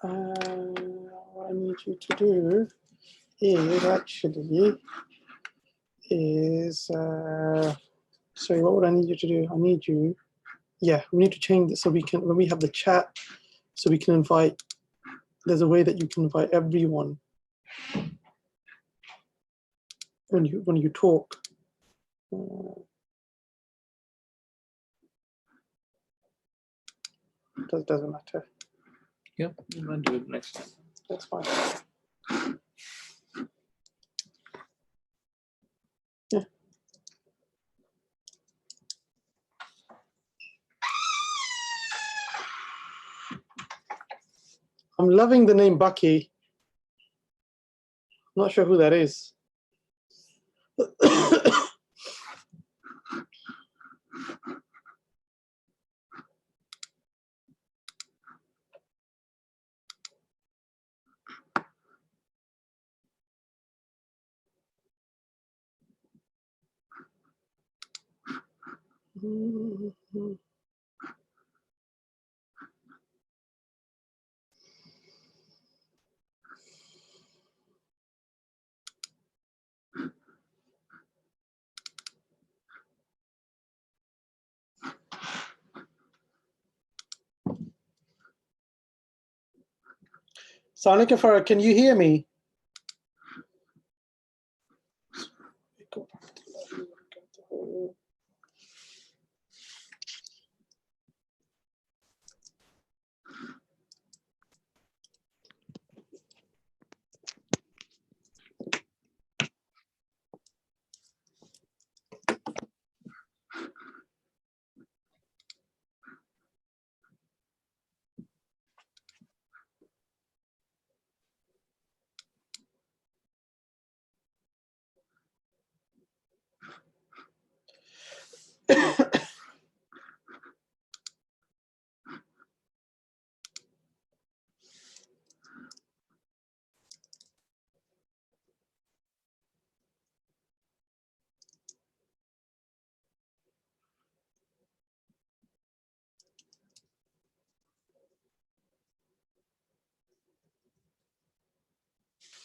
what I need you to do is actually sorry, what would I need you to do? I need you, yeah, we need to change this so we can, when we have the chat, so we can invite, there's a way that you can invite everyone when you talk. Doesn't matter. Yep, you might do it next time. That's fine. Yeah. I'm loving the name Bucky. I'm not sure who that is. Sanika Farah, can you hear me?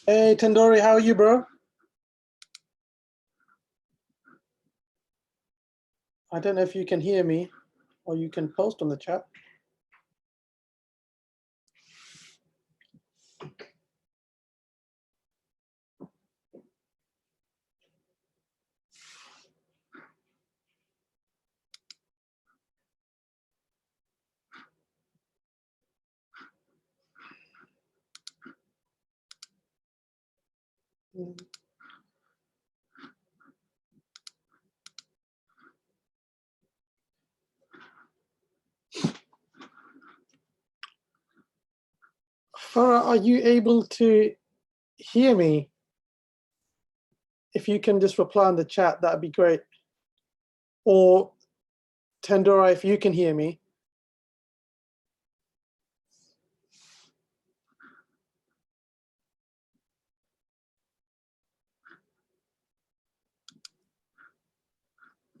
Hey, Tandori, how are you, bro? I don't know if you can hear me or you can post on the chat. Farah, are you able to hear me? If you can just reply in the chat, that'd be great. Or Tandora, if you can hear me.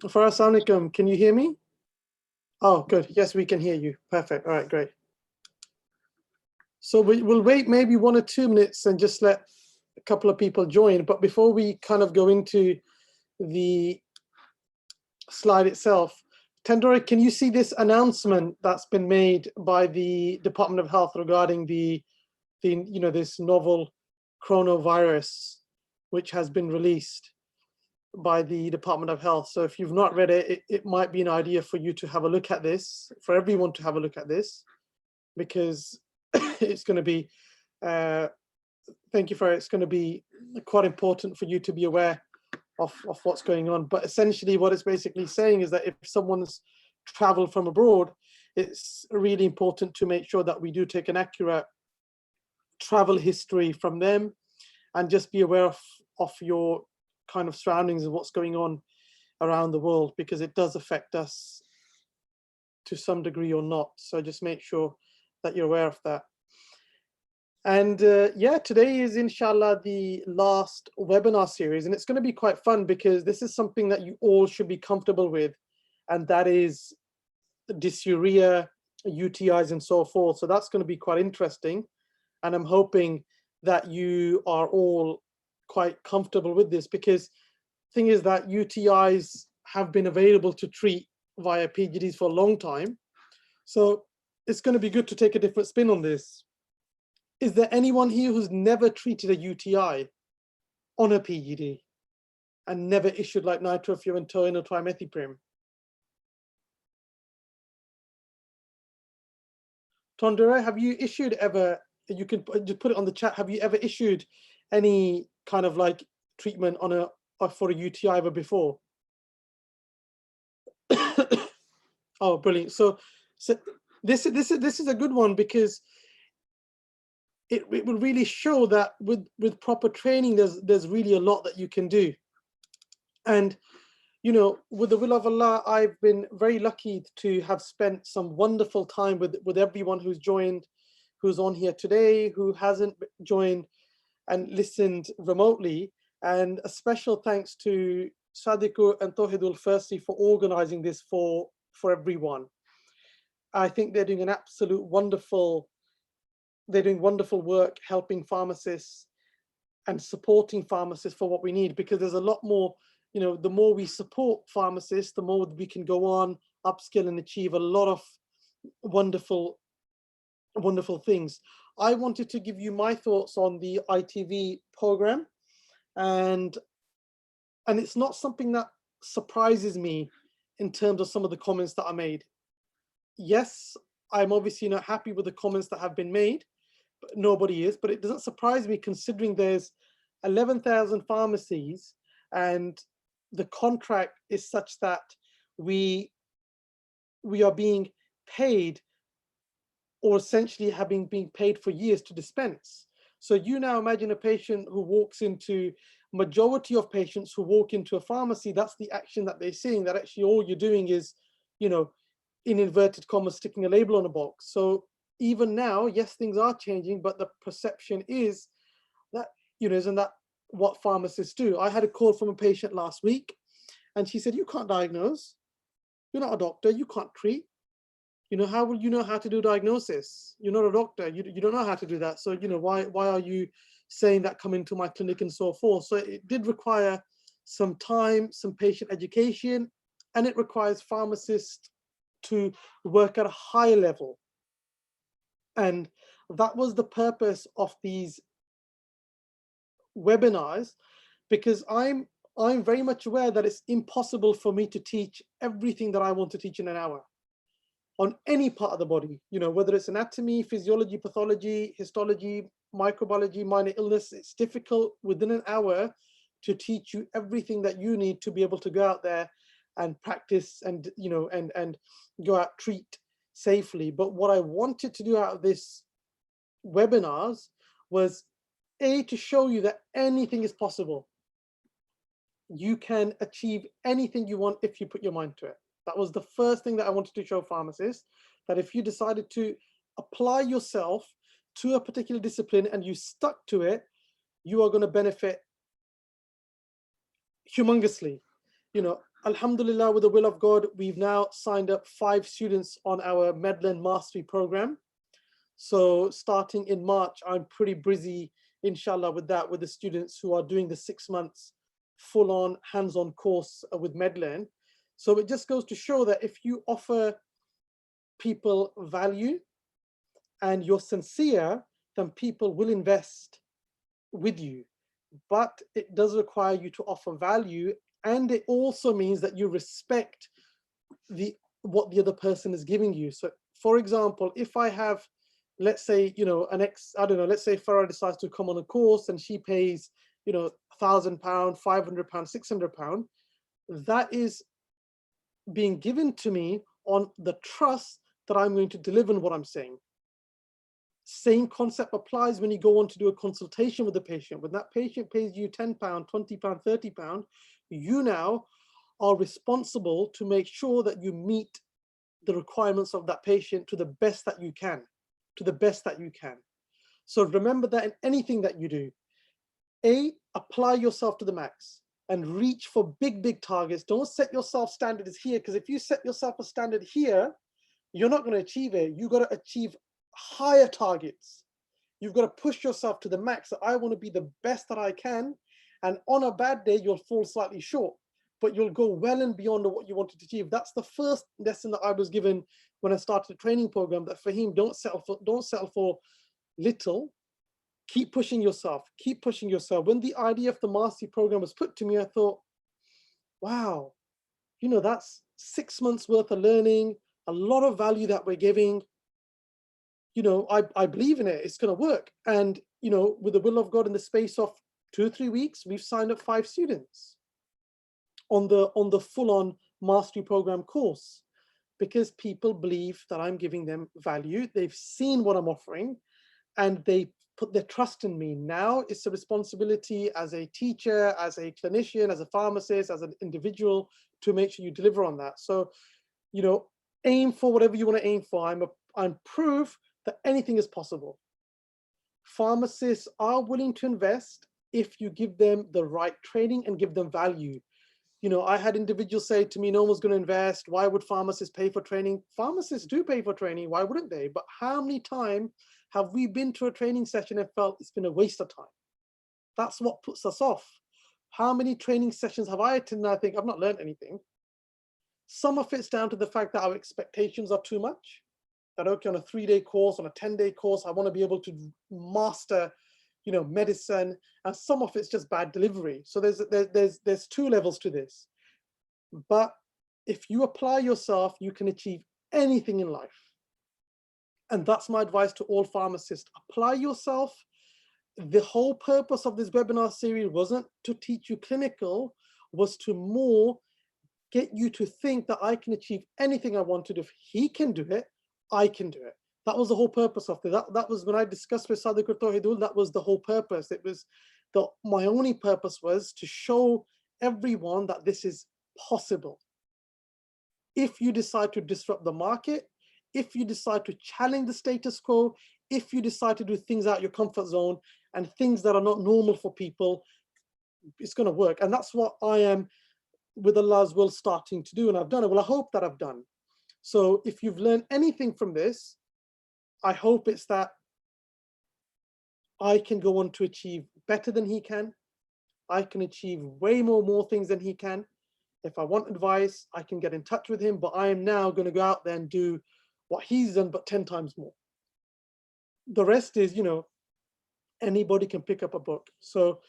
Farah, Assalamualaikum, can you hear me? Oh, good. Yes, we can hear you. Perfect. All right, great. So we'll wait maybe 1 or 2 minutes and just let a couple of people join. But before we kind of go into the slide itself, Tandori, can you see this announcement that's been made by the Department of Health regarding the this novel coronavirus, which has been released by the Department of Health? So if you've not read it, it might be an idea for you to have a look at this, for everyone to have a look at this, because it's going to be, thank you for it, it's going to be quite important for you to be aware of what's going on. But essentially what it's basically saying is that if someone's traveled from abroad, it's really important to make sure that we do take an accurate travel history from them and just be aware of your kind of surroundings and what's going on around the world, because it does affect us to some degree or not. So just make sure that you're aware of that. And yeah, today is inshallah the last webinar series, and it's going to be quite fun because this is something that you all should be comfortable with, and that is dysuria, UTIs and so forth. So that's going to be quite interesting. And I'm hoping that you are all quite comfortable with this, because the thing is that UTIs have been available to treat via PGDs for a long time. So it's going to be good to take a different spin on this. Is there anyone here who's never treated a UTI on a PGD and never issued like nitrofurantoin or trimethoprim? Tondere, have you issued ever, you can just put it on the chat, have you ever issued any kind of like treatment on a for a UTI ever before? Oh, brilliant. So this is a good one, because it will really show that with proper training, there's really a lot that you can do. And you know, with the will of Allah, I've been very lucky to have spent some wonderful time with everyone who's joined, who's on here today, who hasn't joined and listened remotely. And a special thanks to Sadiku and Tohidul firstly for organizing this for everyone. I think they're doing an absolute wonderful work helping pharmacists and supporting pharmacists for what we need, because there's a lot more, you know, the more we support pharmacists, the more we can go on, upskill and achieve a lot of wonderful things. I wanted to give you my thoughts on the ITV program, and it's not something that surprises me in terms of some of the comments that are made. Yes, I'm obviously not happy with the comments that have been made, but nobody is, but it doesn't surprise me considering there's 11,000 pharmacies and the contract is such that we are being paid, or essentially have been being paid for years to dispense. So you now imagine a patient who walks into, majority of patients who walk into a pharmacy, that's the action that they're seeing, that actually all you're doing is, you know, in inverted commas, sticking a label on a box. So even now, yes, things are changing, but the perception is that, you know, isn't that what pharmacists do? I had a call from a patient last week and she said, you can't diagnose. You're not a doctor, you can't treat. You know, how will you know how to do diagnosis? You're not a doctor, you don't know how to do that. So, you know, why are you saying that, come into my clinic and so forth? So it did require some time, some patient education, and it requires pharmacists to work at a higher level. And that was the purpose of these webinars, because I'm very much aware that it's impossible for me to teach everything that I want to teach in an hour on any part of the body, you know, whether it's anatomy, physiology, pathology, histology, microbiology, minor illness. It's difficult within an hour to teach you everything that you need to be able to go out there and practice and, you know, and go out, treat safely. But what I wanted to do out of this webinars was to show you that anything is possible. You can achieve anything you want if you put your mind to it. That was the first thing that I wanted to show pharmacists, that if you decided to apply yourself to a particular discipline and you stuck to it, you are going to benefit humongously. You know, alhamdulillah, with the will of God, we've now signed up 5 students on our Medland Mastery program. So starting in March, I'm pretty busy, inshallah, with that, with the students who are doing the 6 months full-on hands-on course with Medland. So it just goes to show that if you offer people value and you're sincere, then people will invest with you. But it does require you to offer value, and it also means that you respect what the other person is giving you. So for example, if I have, let's say, you know, let's say Farah decides to come on a course and she pays, you know, £1,000, £500, £600, that is being given to me on the trust that I'm going to deliver on what I'm saying. Same concept applies when you go on to do a consultation with the patient. When that patient pays you £10, £20, £30, you now are responsible to make sure that you meet the requirements of that patient to the best that you can, So remember that in anything that you do, apply yourself to the max and reach for big targets. Don't set yourself standards here, because if you set yourself a standard here, you're not going to achieve it. You got to achieve higher targets. You've got to push yourself to the max. So I want to be the best that I can. And on a bad day, you'll fall slightly short, but you'll go well and beyond what you wanted to achieve. That's the first lesson that I was given when I started the training program, that Fahim, don't settle for little. Keep pushing yourself, keep pushing yourself. When the idea of the mastery program was put to me, I thought, wow, you know, that's 6 months worth of learning, a lot of value that we're giving. You know, I believe in it, it's going to work. And, you know, with the will of God, in the space of 2 or 3 weeks, we've signed up 5 students on the full-on mastery program course, because people believe that I'm giving them value. They've seen what I'm offering and they put their trust in me. Now it's a responsibility as a teacher, as a clinician, as a pharmacist, as an individual, to make sure you deliver on that. So, you know, aim for whatever you want to aim for. I'm proof that anything is possible. Pharmacists are willing to invest if you give them the right training and give them value. You know, I had individuals say to me, no one's going to invest. Why would pharmacists pay for training? Pharmacists do pay for training. Why wouldn't they? But how many times have we been to a training session and felt it's been a waste of time? That's what puts us off. How many training sessions have I attended and I think I've not learned anything? Some of it's down to the fact that our expectations are too much. That, okay, on a 3-day course, on a 10-day course, I want to be able to master, you know, medicine, and some of it's just bad delivery. So there's 2 levels to this. But if you apply yourself, you can achieve anything in life. And that's my advice to all pharmacists. Apply yourself. The whole purpose of this webinar series wasn't to teach you clinical, was to more get you to think that I can achieve anything I want to do. If he can do it, I can do it. That was the whole purpose of it. That was when I discussed with Sadiq Tawhidul, that was the whole purpose. It was my only purpose was to show everyone that this is possible. If you decide to disrupt the market, if you decide to challenge the status quo, if you decide to do things out your comfort zone and things that are not normal for people, it's going to work. And that's what I am, with Allah's will, starting to do. And I've done it. Well, I hope that I've done. So if you've learned anything from this, I hope it's that I can go on to achieve better than he can. I can achieve way more things than he can. If I want advice, I can get in touch with him, but I am now going to go out there and do what he's done, but 10 times more. The rest is, you know, anybody can pick up a book. So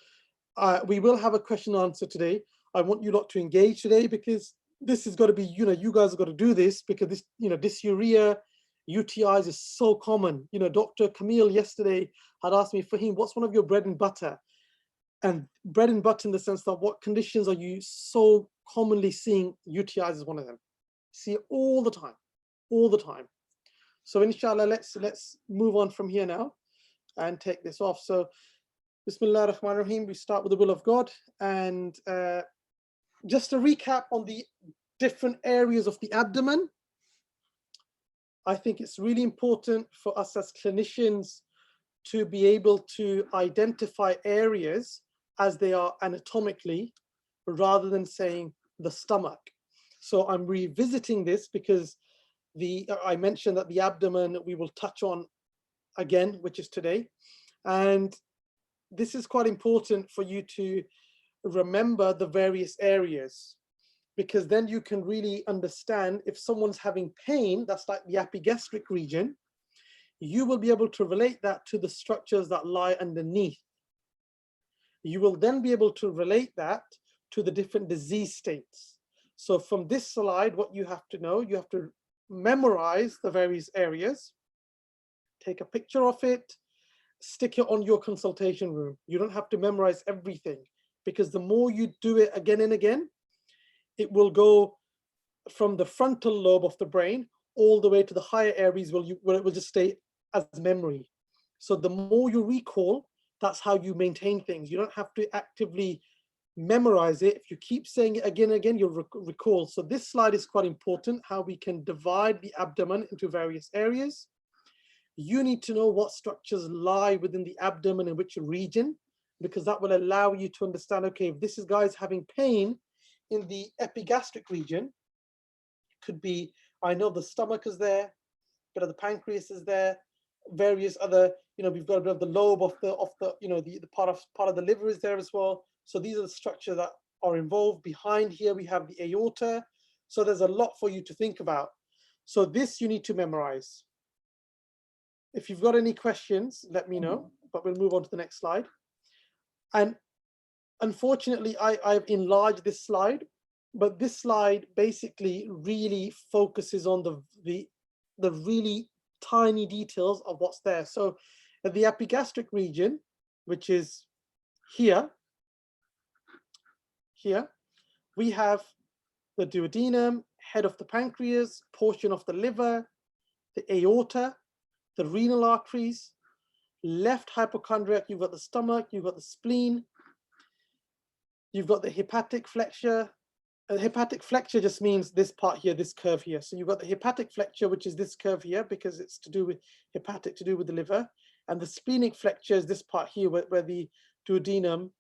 we will have a question and answer today. I want you lot to engage today, because this has got to be, you know, you guys have got to do this, because this, you know, dysuria, UTIs is so common. You know, Dr. Camille yesterday had asked me, Fahim, what's one of your bread and butter? And bread and butter in the sense that what conditions are you so commonly seeing? UTIs is one of them. See it all the time, all the time. So inshallah, let's move on from here now and take this off. So Bismillah ar-Rahman ar-Rahim, we start with the will of God. And just to recap on the different areas of the abdomen, I think it's really important for us as clinicians to be able to identify areas as they are anatomically, rather than saying the stomach. So I'm revisiting this because I mentioned that the abdomen we will touch on again, which is today. And this is quite important for you to remember the various areas, because then you can really understand if someone's having pain, that's like the epigastric region, you will be able to relate that to the structures that lie underneath. You will then be able to relate that to the different disease states. So from this slide, what you have to know, you have to memorize the various areas, take a picture of it, stick it on your consultation room. You don't have to memorize everything, because the more you do it again and again, it will go from the frontal lobe of the brain all the way to the higher areas where it will just stay as memory. So the more you recall, that's how you maintain things. You don't have to actively memorize it. If you keep saying it again and again, you'll recall. So this slide is quite important, how we can divide the abdomen into various areas. You need to know what structures lie within the abdomen in which region, because that will allow you to understand, okay, if this guy's having pain in the epigastric region, it could be, I know the stomach is there, bit of the pancreas is there, various other, we've got a bit of the lobe of the the part of the liver is there as well. So these are the structures that are involved. Behind here we have the aorta. So there's a lot for you to think about. So this you need to memorize. If you've got any questions, let me know, but we'll move on to the next slide. And unfortunately, I've enlarged this slide, but this slide basically really focuses on the really tiny details of what's there. So the epigastric region, which is here, we have the duodenum, head of the pancreas, portion of the liver, the aorta, the renal arteries, left hypochondriac, you've got the stomach, you've got the spleen, you've got the hepatic flexure. And hepatic flexure just means this part here, this curve here. So you've got the hepatic flexure, which is this curve here, because it's to do with hepatic, to do with the liver. And the splenic flexure is this part here, where the duodenum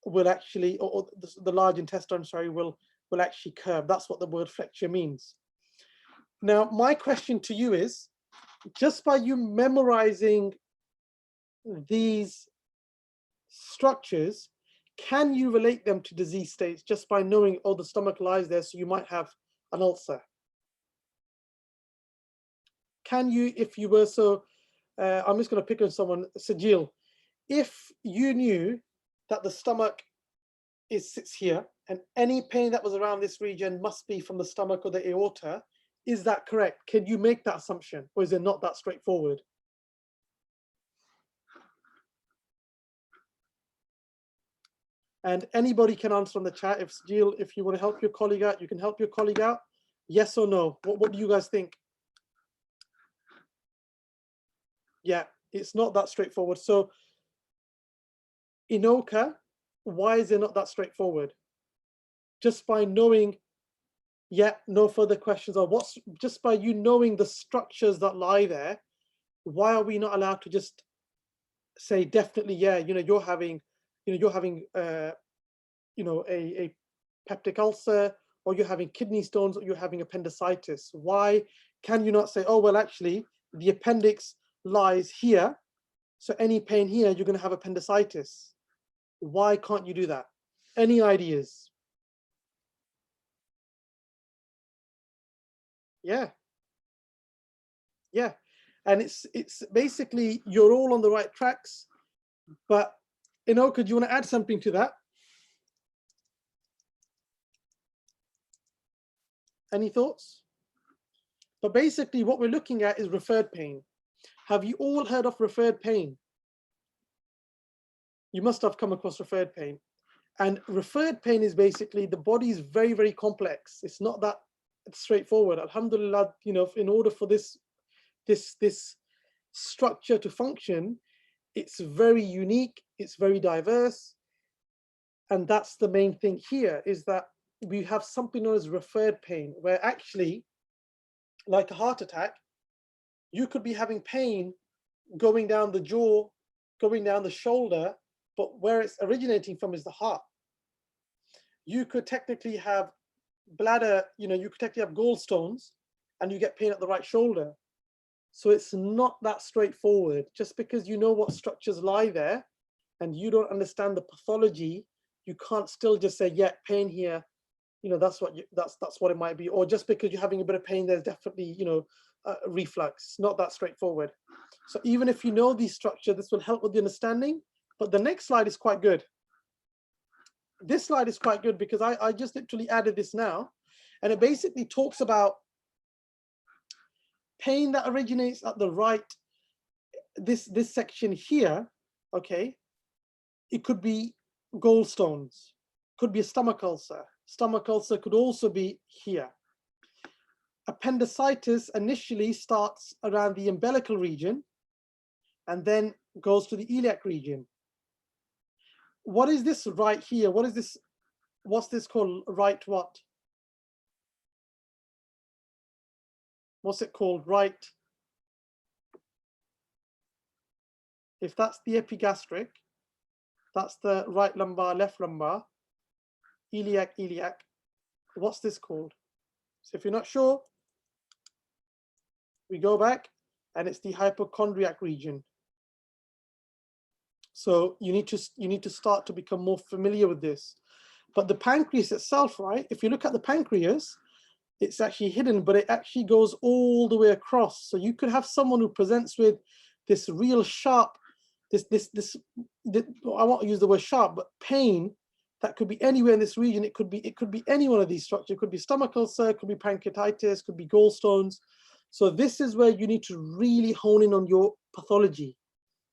will actually, or the large intestine, sorry, will actually curve. That's what the word flexure means. Now, my question to you is, just by you memorizing these structures, can you relate them to disease states just by knowing, oh, the stomach lies there, so you might have an ulcer? Can you, if you were so, I'm just going to pick on someone, Sajil, if you knew that the stomach sits here and any pain that was around this region must be from the stomach or the aorta, is that correct? Can you make that assumption, or is it not that straightforward? And anybody can answer on the chat. If Jill, if you want to help your colleague out, you can help your colleague out. Yes or no? What do you guys think? Yeah, it's not that straightforward. So Inoka, why is it not that straightforward? Just by knowing, yeah, no further questions, or what's just by you knowing the structures that lie there, why are we not allowed to just say definitely, yeah, you're having a peptic ulcer, or you're having kidney stones, or you're having appendicitis? Why can you not say, oh, well, actually, the appendix lies here, so any pain here, you're going to have appendicitis? Why can't you do that? Any ideas? Yeah. Yeah. And it's basically, you're all on the right tracks, but Inoka, do you want to add something to that? Any thoughts? But basically what we're looking at is referred pain. Have you all heard of referred pain? You must have come across referred pain. And referred pain is basically, the body is very, very complex. It's not that straightforward. Alhamdulillah, in order for this structure to function, it's very unique, it's very diverse. And that's the main thing here, is that we have something known as referred pain, where actually, like a heart attack, you could be having pain going down the jaw, going down the shoulder, but where it's originating from is the heart. You could technically have bladder, you could technically have gallstones and you get pain at the right shoulder. So it's not that straightforward. Just because you know what structures lie there and you don't understand the pathology, you can't still just say, yeah, pain here, that's what it might be. Or just because you're having a bit of pain, there's definitely, reflux. It's not that straightforward. So even if you know these structures, this will help with the understanding. But the next slide is quite good. This slide is quite good because I just literally added this now. And it basically talks about pain that originates at the right, this section here, okay? It could be gallstones, could be a stomach ulcer. Stomach ulcer could also be here. Appendicitis initially starts around the umbilical region and then goes to the iliac region. What is this right here? What is this? What's this called? Right what? What's it called? Right. If that's the epigastric, that's the right lumbar, left lumbar, iliac, iliac. What's this called? So if you're not sure, we go back. and it's the hypochondriac region. So you need to start to become more familiar with this. But the pancreas itself, right? If you look at the pancreas, it's actually hidden, but it actually goes all the way across. So you could have someone who presents with this real sharp, I won't use the word sharp, but pain that could be anywhere in this region. It could be any one of these structures. It could be stomach ulcer, it could be pancreatitis, could be gallstones. So this is where you need to really hone in on your pathology,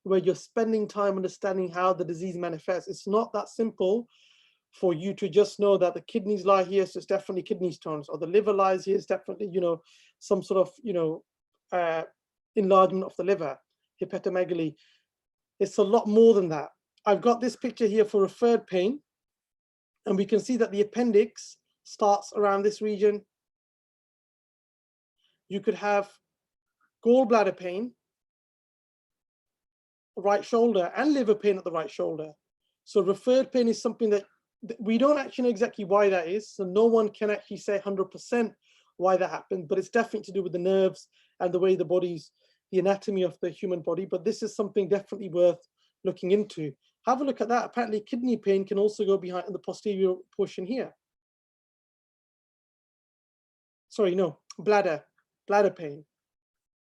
where you're spending time understanding how the disease manifests. It's not that simple for you to just know that the kidneys lie here, so it's definitely kidney stones, or the liver lies here, it's definitely, some sort of, enlargement of the liver, hepatomegaly. It's a lot more than that. I've got this picture here for referred pain, and we can see that the appendix starts around this region. You could have gallbladder pain, right shoulder, and liver pain at the right shoulder. So referred pain is something that we don't actually know exactly why that is. So no one can actually say 100% why that happened, but it's definitely to do with the nerves and the way the anatomy of the human body. But this is something definitely worth looking into. Have a look at that. Apparently kidney pain can also go behind in the posterior portion here. Sorry, no, bladder pain.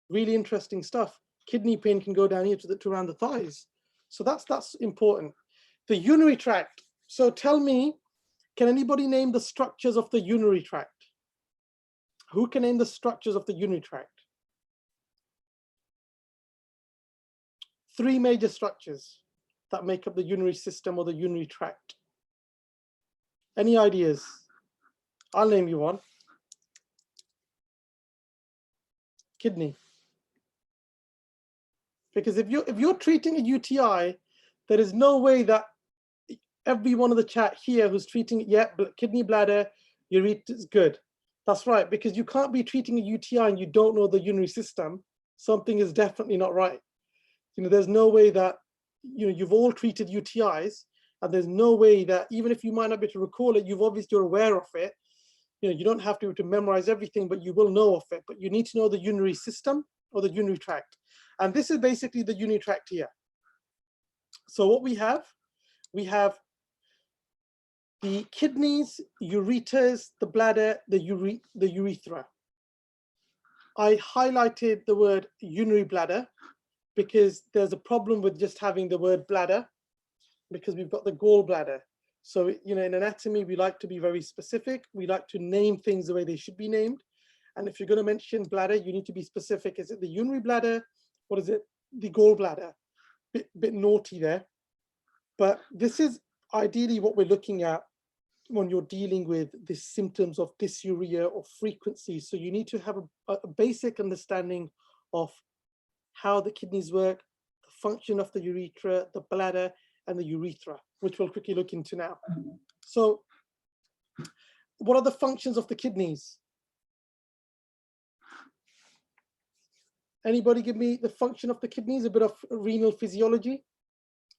Really interesting stuff. Kidney pain can go down here to around the thighs. So that's important. The urinary tract. So tell me, can anybody name the structures of the urinary tract? Who can name the structures of the urinary tract? 3 major structures that make up the urinary system or the urinary tract. Any ideas? I'll name you one. Kidney. Because if you're treating a UTI, there is no way that every one of the chat here who's treating it, kidney, bladder, urethra is good. That's right, because you can't be treating a UTI and you don't know the urinary system. Something is definitely not right. There's no way that, you've all treated UTIs, and there's no way that, even if you might not be able to recall it, you're aware of it. You don't have to memorize everything, but you will know of it. But you need to know the urinary system or the urinary tract. And this is basically the urinary tract here. So what we have the kidneys, ureters, the bladder, the urethra. I highlighted the word urinary bladder because there's a problem with just having the word bladder, because we've got the gallbladder. So, in anatomy, we like to be very specific. We like to name things the way they should be named. And if you're going to mention bladder, you need to be specific. Is it the urinary bladder? What is it? The gallbladder? Bit naughty there. But this is ideally what we're looking at when you're dealing with the symptoms of dysuria or frequency. So you need to have a basic understanding of how the kidneys work, the function of the urethra, the bladder, and the urethra, which we'll quickly look into now. So what are the functions of the kidneys? Anybody give me the function of the kidneys, a bit of renal physiology?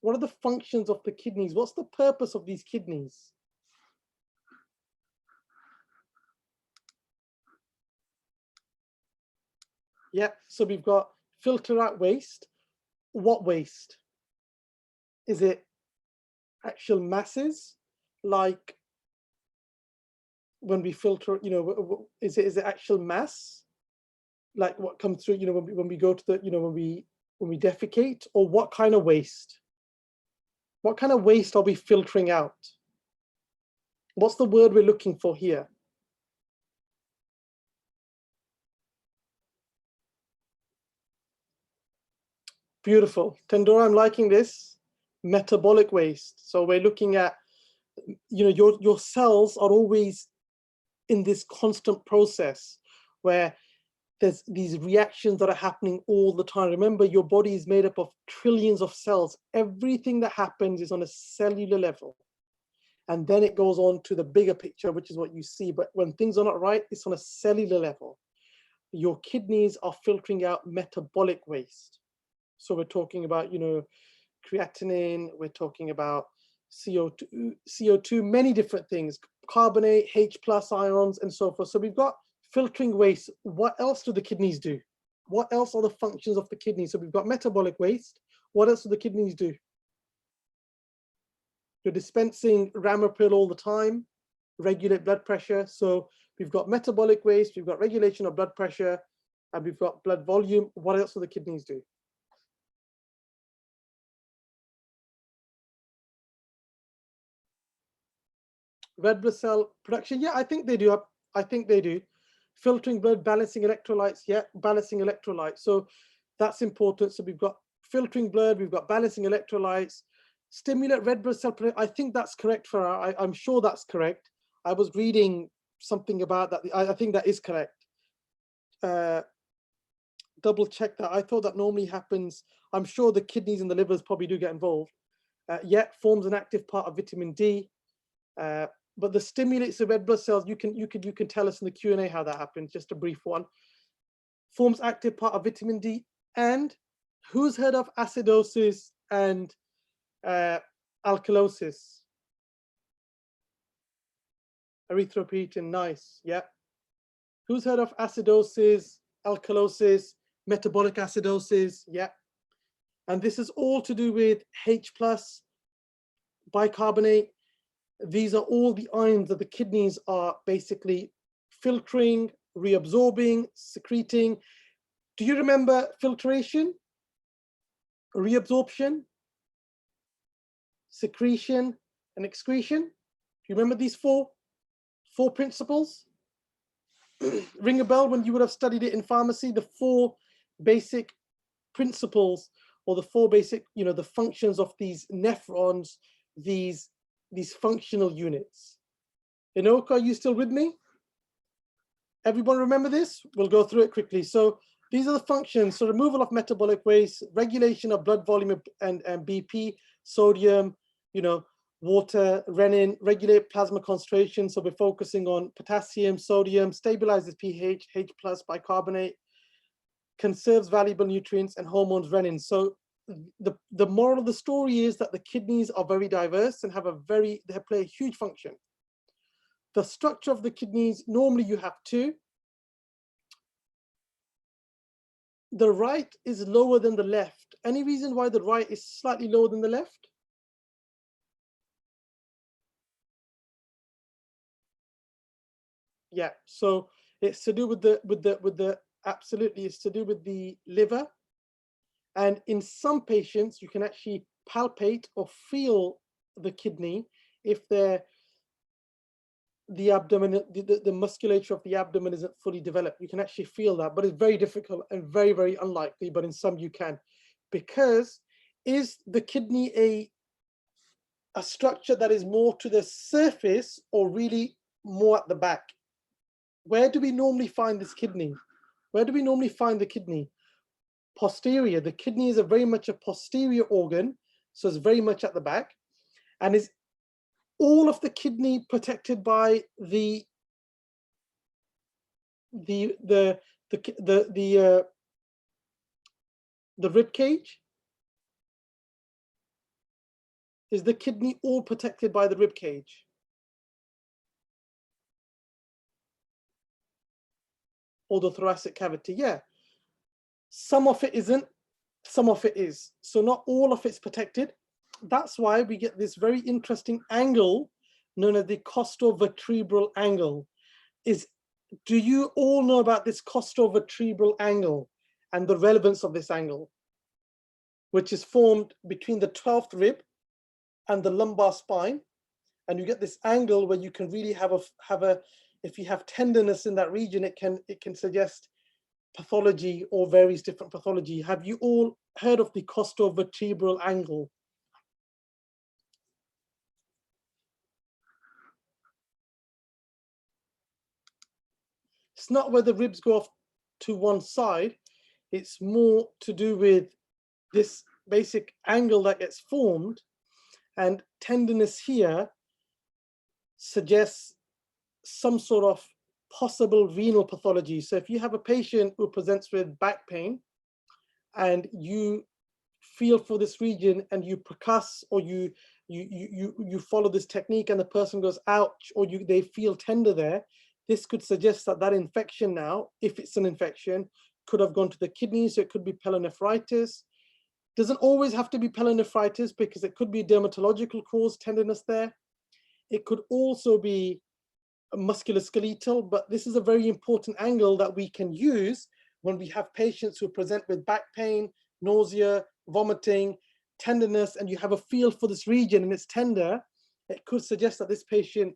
What are the functions of the kidneys? What's the purpose of these kidneys? Yeah, so we've got filter out waste. What waste? Is it actual masses, like when we filter, is it actual mass, like what comes through, when we go to the, when we defecate, or what kind of waste? What kind of waste are we filtering out? What's the word we're looking for here? Beautiful. Tendora, I'm liking this. Metabolic waste. So we're looking at, your cells are always in this constant process where there's these reactions that are happening all the time. Remember, your body is made up of trillions of cells. Everything that happens is on a cellular level. And then it goes on to the bigger picture, which is what you see. But when things are not right, it's on a cellular level. Your kidneys are filtering out metabolic waste. So we're talking about, creatinine, we're talking about CO2, many different things, carbonate, H+ ions, and so forth. So we've got filtering waste. What else do the kidneys do? what else are the functions of the kidney? So we've got metabolic waste. What else do the kidneys do? You're dispensing Ramapil all the time, regulate blood pressure. So we've got metabolic waste, we've got regulation of blood pressure, and we've got blood volume. What else do the kidneys do? Red blood cell production, yeah, I think they do. I think they do. Filtering blood, balancing electrolytes, yeah, balancing electrolytes. So that's important. So we've got filtering blood, we've got balancing electrolytes, stimulate red blood cell production. I think that's correct, Farah. I'm sure that's correct. I was reading something about that. I think that is correct. Double check that. I thought that normally happens. I'm sure the kidneys and the livers probably do get involved. Yet forms an active part of vitamin D. But the stimulates the red blood cells. You can tell us in the Q&A how that happens. Just a brief one. Forms active part of vitamin D. And who's heard of acidosis and alkalosis? Erythropoietin, nice. Yeah. Who's heard of acidosis, alkalosis, metabolic acidosis? Yeah. And this is all to do with H+, bicarbonate. These are all the ions that the kidneys are basically filtering, reabsorbing, secreting. Do you remember filtration, reabsorption, secretion, and excretion? Do you remember these four principles? Ring a bell when you would have studied it in pharmacy, the four basic principles, or the four basic, the functions of these nephrons, these functional units. Inoka, are you still with me? Everyone remember this? We'll go through it quickly. So these are the functions. So removal of metabolic waste, regulation of blood volume and BP, sodium, water, renin, regulate plasma concentration. So we're focusing on potassium, sodium, stabilizes pH, H+, bicarbonate, conserves valuable nutrients, and hormones, renin. So the moral of the story is that the kidneys are very diverse and they play a huge function. The structure of the kidneys, normally you have two. The right is lower than the left. Any reason why the right is slightly lower than the left? Yeah, so it's to do with absolutely, it's to do with the liver. And in some patients, you can actually palpate or feel the kidney if the abdomen, the musculature of the abdomen isn't fully developed. You can actually feel that, but it's very difficult and very, very unlikely, but in some you can. Because is the kidney a structure that is more to the surface or really more at the back? Where do we normally find this kidney? Where do we normally find the kidney? Posterior. The kidney is very much a posterior organ, so it's very much at the back. And is all of the kidney protected by the rib cage? Is the kidney all protected by the rib cage? Or the thoracic cavity? Yeah. Some of it isn't, some of it is. So not all of it's protected. That's why we get this very interesting angle known as the costovertebral angle. Do you all know about this costovertebral angle and the relevance of this angle, which is formed between the 12th rib and the lumbar spine? And you get this angle where you can really have if you have tenderness in that region, it can suggest pathology or various different pathology. Have you all heard of the costovertebral angle? It's not where the ribs go off to one side. It's more to do with this basic angle that gets formed, and tenderness here suggests some sort of possible renal pathology. So if you have a patient who presents with back pain and you feel for this region and you percuss or you follow this technique and the person goes ouch, or they feel tender there, this could suggest that infection now, if it's an infection, could have gone to the kidneys, so it could be pyelonephritis. Doesn't always have to be pyelonephritis because it could be dermatological cause, tenderness there. It could also be musculoskeletal, but this is a very important angle that we can use when we have patients who present with back pain, nausea, vomiting, tenderness, and you have a feel for this region and it's tender. It could suggest that this patient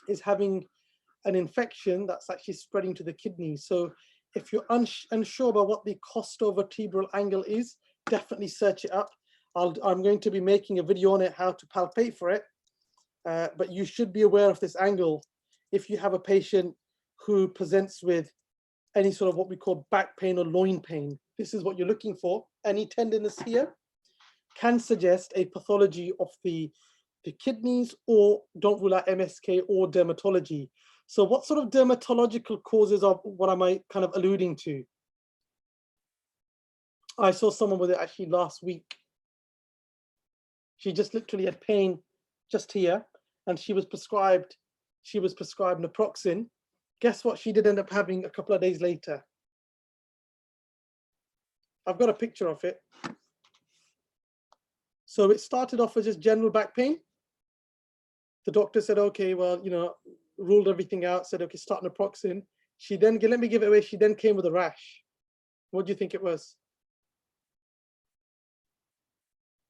is having an infection that's actually spreading to the kidneys. So if you're unsure about what the costovertebral angle is, definitely search it up. I'm going to be making a video on it, how to palpate for it, but you should be aware of this angle if you have a patient who presents with any sort of what we call back pain or loin pain. This is what you're looking for. Any tenderness here can suggest a pathology of the kidneys, or don't rule out MSK or dermatology. So what sort of dermatological causes are what am I kind of alluding to? I saw someone with it actually last week. She just literally had pain just here, and she was prescribed naproxen. Guess what she did end up having a couple of days later? I've got a picture of it. So it started off as just general back pain. The doctor said, okay, well, you know, ruled everything out, said, okay, start naproxen. She then, let me give it away, she then came with a rash. What do you think it was?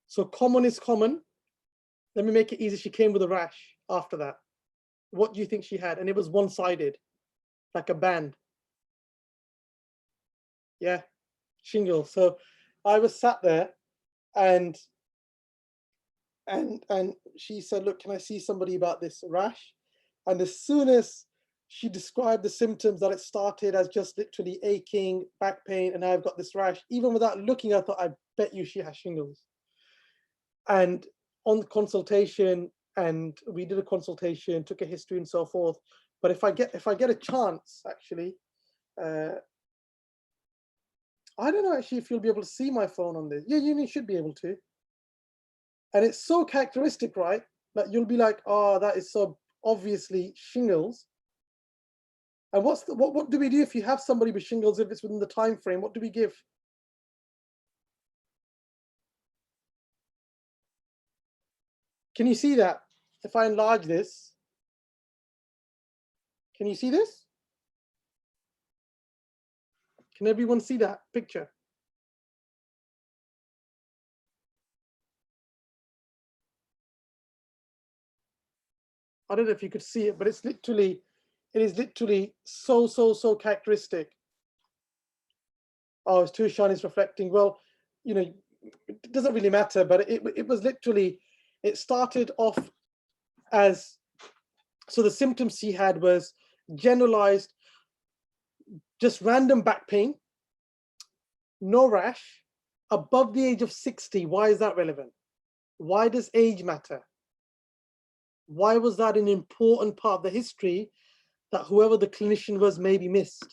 So common is common. Let me make it easy. She came with a rash after that. What do you think she had? And it was one-sided, like a band. Yeah, shingles. So I was sat there and she said, look, can I see somebody about this rash? And as soon as she described the symptoms, that it started as just literally aching, back pain, and now I've got this rash, even without looking, I thought, I bet you she has shingles. And on the consultation, and we did a consultation, took a history and so forth. But if I get a chance, actually, I don't know actually if you'll be able to see my phone on this. Yeah, you should be able to. And it's so characteristic, right? That you'll be like, oh, that is so obviously shingles. And what do we do if you have somebody with shingles, if it's within the time frame? What do we give? Can you see that? If I enlarge this, can you see this? Can everyone see that picture? I don't know if you could see it, but it is literally so characteristic. Oh, it's too shiny, it's reflecting. Well, you know, it doesn't really matter, but it was literally, it started off as, so the symptoms she had was generalized, just random back pain, no rash, above the age of 60. Why is that relevant? Why does age matter? Why was that an important part of the history that whoever the clinician was maybe missed?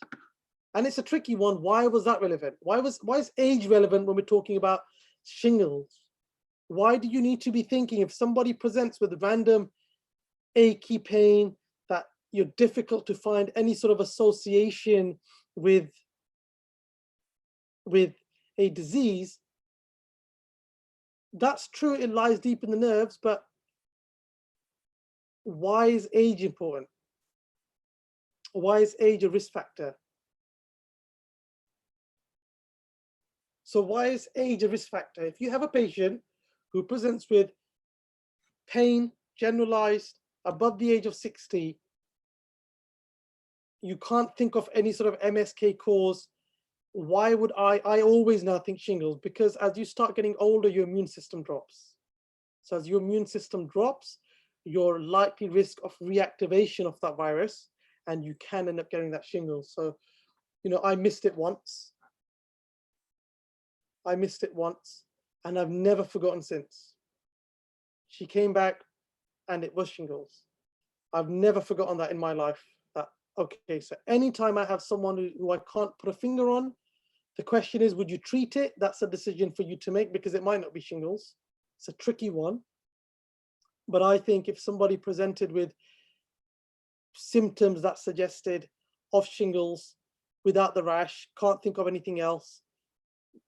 And it's a tricky one. Why was that relevant? Why is age relevant when we're talking about shingles? Why do you need to be thinking if somebody presents with random achy pain that you're difficult to find any sort of association with a disease? That's true, it lies deep in the nerves, but why is age important? Why is age a risk factor? So why is age a risk factor? If you have a patient who presents with pain, generalized, above the age of 60, you can't think of any sort of MSK cause. Why would I always now think shingles? Because as you start getting older, your immune system drops. So as your immune system drops, your likely risk of reactivation of that virus, and you can end up getting that shingles. So, you know, I missed it once. And I've never forgotten since. She came back and it was shingles. I've never forgotten that in my life. That, okay, so anytime I have someone who I can't put a finger on, the question is, would you treat it? That's a decision for you to make, because it might not be shingles. It's a tricky one. But I think if somebody presented with symptoms that suggested of shingles, without the rash, can't think of anything else,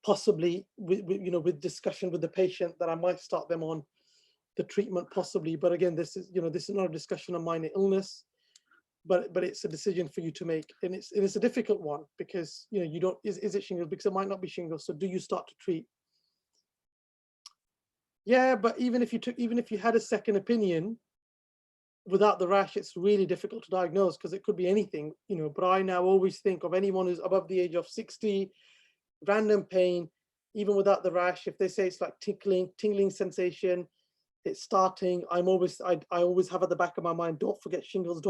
possibly with discussion with the patient that I might start them on the treatment possibly. But again, this is not a discussion on minor illness, but it's a decision for you to make, and it's a difficult one because you don't, is it shingles? Because it might not be shingles. So do you start to treat? Yeah, but even if you had a second opinion without the rash, it's really difficult to diagnose because it could be anything, but I now always think of anyone who's above the age of 60, random pain, even without the rash, if they say it's like tingling sensation, it's starting, I always have at the back of my mind, don't forget shingles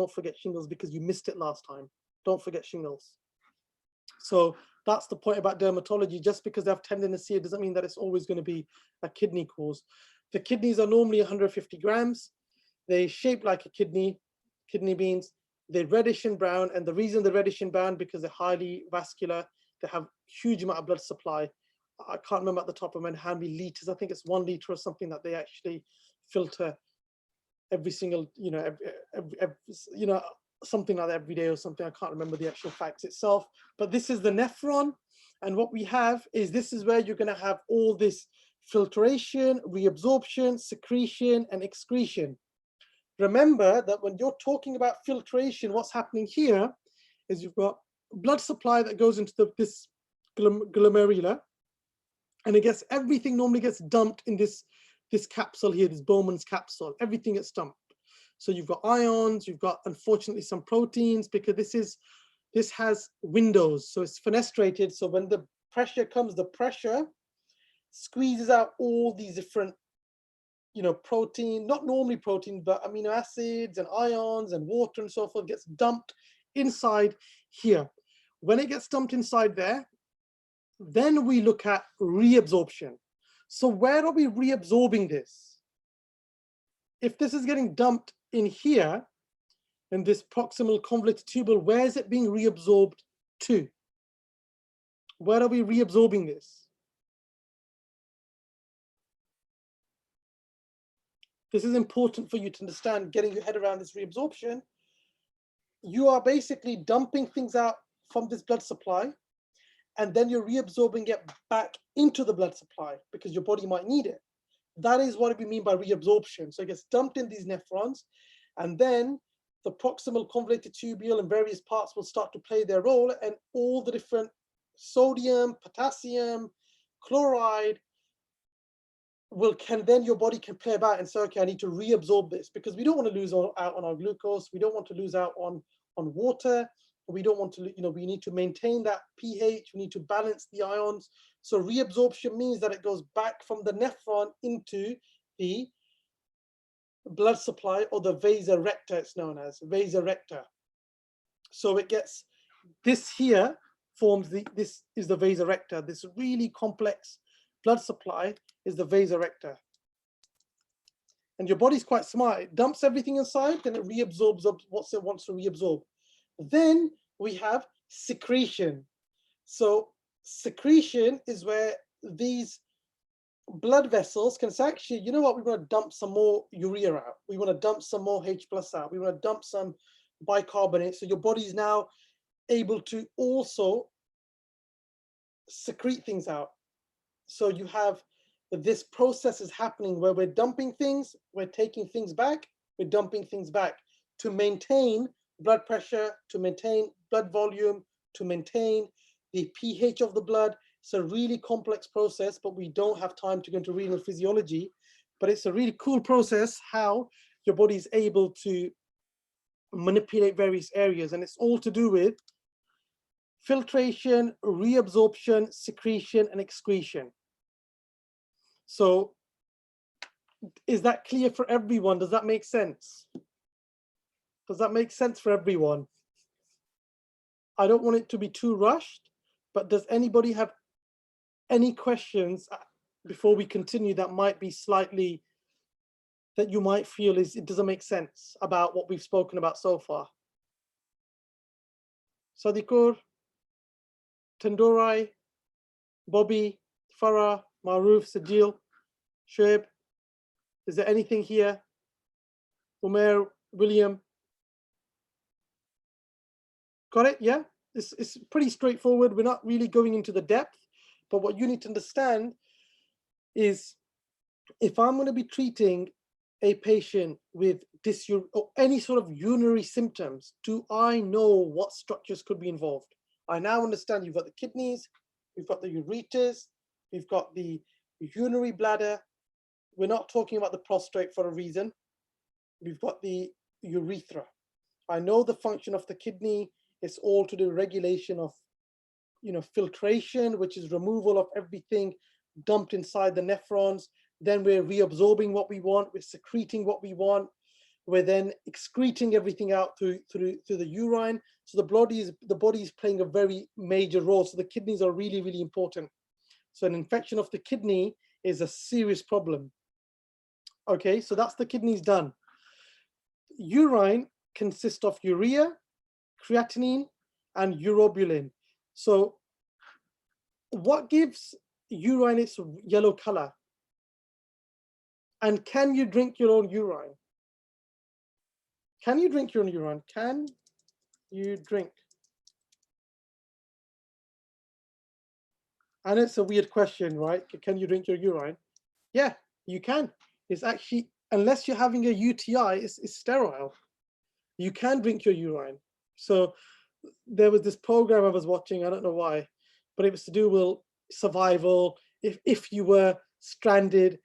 because you missed it last time. Don't forget shingles. So that's the point about dermatology. Just because they have tenderness here doesn't mean that it's always going to be a kidney cause. The kidneys are normally 150 grams. They shape like a kidney beans. They're reddish and brown. And the reason they're reddish and brown because they're highly vascular. They have huge amount of blood supply. I can't remember at the top of my head how many liters. I think it's 1 liter or something that they actually filter every single, something like that every day or something. I can't remember the actual facts itself, but this is the nephron. And what we have is, this is where you're going to have all this filtration, reabsorption, secretion, and excretion. Remember that when you're talking about filtration, what's happening here is you've got blood supply that goes into this glomerula, and everything normally gets dumped in this capsule here, this Bowman's capsule. Everything gets dumped. So you've got ions, you've got unfortunately some proteins, because this has windows, so it's fenestrated. So when the pressure comes, the pressure squeezes out all these different, protein, not normally protein, but amino acids and ions and water and so forth, gets dumped inside here. When it gets dumped inside there, then we look at reabsorption. So where are we reabsorbing this? If this is getting dumped in here, in this proximal convoluted tubule, where is it being reabsorbed to? Where are we reabsorbing this? This is important for you to understand, getting your head around this reabsorption. You are basically dumping things out from this blood supply, and then you're reabsorbing it back into the blood supply because your body might need it. That is what we mean by reabsorption. So it gets dumped in these nephrons, and then the proximal convoluted tubule and various parts will start to play their role, and all the different sodium, potassium, chloride then your body can play about and say, okay, I need to reabsorb this, because we don't want to lose out on our glucose. We don't want to lose out on water. We don't want to, we need to maintain that pH. We need to balance the ions. So reabsorption means that it goes back from the nephron into the blood supply, or the vasa recta, it's known as vasa recta. So it gets, this here forms this is the vasa recta. This really complex blood supply is the vasa recta. And your body's quite smart. It dumps everything inside, then it reabsorbs what it wants to reabsorb. Then we have secretion. So secretion is where these blood vessels can say, actually, you know what, we want to dump some more urea out. We want to dump some more H+ out. We want to dump some bicarbonate. So your body is now able to also secrete things out. So you have this process is happening where we're dumping things, we're taking things back, we're dumping things back to maintain blood pressure, to maintain blood volume, to maintain the pH of the blood. It's a really complex process, but we don't have time to go into renal physiology. But it's a really cool process how your body is able to manipulate various areas, and it's all to do with filtration, reabsorption, secretion, and excretion. So is that clear for everyone? Does that make sense? Does that make sense for everyone? I don't want it to be too rushed, but does anybody have any questions before we continue that might be slightly, that you might feel is it doesn't make sense about what we've spoken about so far? Sadikur, Tendorai, Bobby, Farah, Maruf, Sajil, Shoaib. Is there anything here? Umair, William. Got it? Yeah? it's pretty straightforward. We're not really going into the depth, but what you need to understand is if I'm going to be treating a patient with dysuria or any sort of urinary symptoms, do I know what structures could be involved? I now understand you've got the kidneys, we've got the ureters, we've got the urinary bladder. We're not talking about the prostate for a reason. We've got the urethra. I know the function of the kidney. It's all to do with regulation of, filtration, which is removal of everything dumped inside the nephrons. Then we're reabsorbing what we want. We're secreting what we want. We're then excreting everything out through the urine. So the body is playing a very major role. So the kidneys are really, really important. So an infection of the kidney is a serious problem. Okay, so that's the kidneys done. Urine consists of urea, creatinine, and urobilin. So what gives urine its yellow color? And can you drink your own urine? Can you drink your own urine? Can you drink? And it's a weird question, right? Can you drink your urine? Yeah, you can. It's actually, unless you're having a UTI, it's sterile. You can drink your urine. So there was this program I was watching, I don't know why, but it was to do with survival. If you were stranded,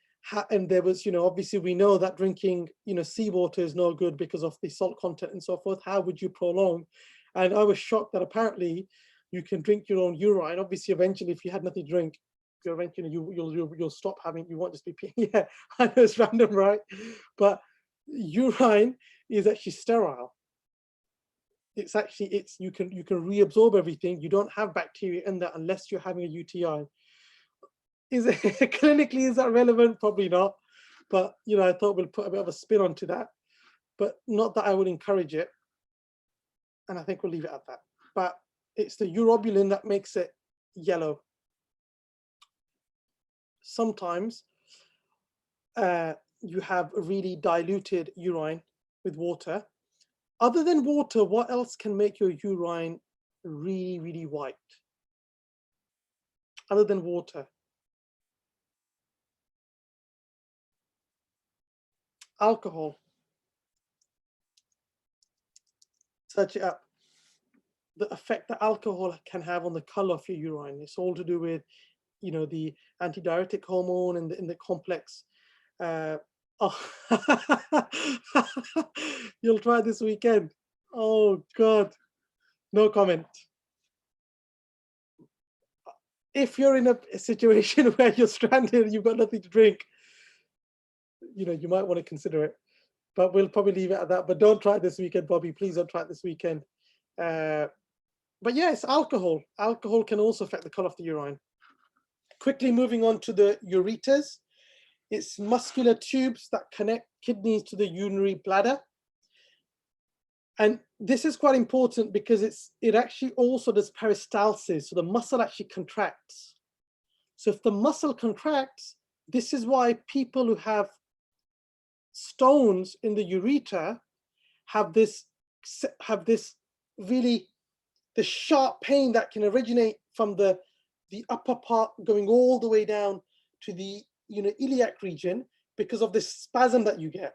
and there was, obviously we know that drinking, seawater is no good because of the salt content and so forth. How would you prolong? And I was shocked that apparently you can drink your own urine. Obviously, eventually, if you had nothing to drink, eventually you'll stop having. You won't just be peeing. Yeah, I know it's random, right? But urine is actually sterile. It's actually you can reabsorb everything. You don't have bacteria in that unless you're having a UTI. Is it clinically, is that relevant? Probably not. But I thought we'll put a bit of a spin onto that. But not that I would encourage it. And I think we'll leave it at that. But it's the urobilin that makes it yellow. Sometimes you have really diluted urine with water. Other than water, what else can make your urine really, really white? Other than water. Alcohol. Search it up. The effect that alcohol can have on the color of your urine. It's all to do with, the antidiuretic hormone and the complex. You'll try this weekend. Oh God, no comment. If you're in a situation where you're stranded and you've got nothing to drink, you might want to consider it. But we'll probably leave it at that. But don't try it this weekend, Bobby. Please don't try it this weekend. But yeah, it's alcohol. Alcohol can also affect the color of the urine. Quickly moving on to the ureters. It's muscular tubes that connect kidneys to the urinary bladder. And this is quite important because it actually also does peristalsis. So the muscle actually contracts. So if the muscle contracts, this is why people who have stones in the ureter have this really the sharp pain that can originate from the upper part going all the way down to the iliac region because of this spasm that you get.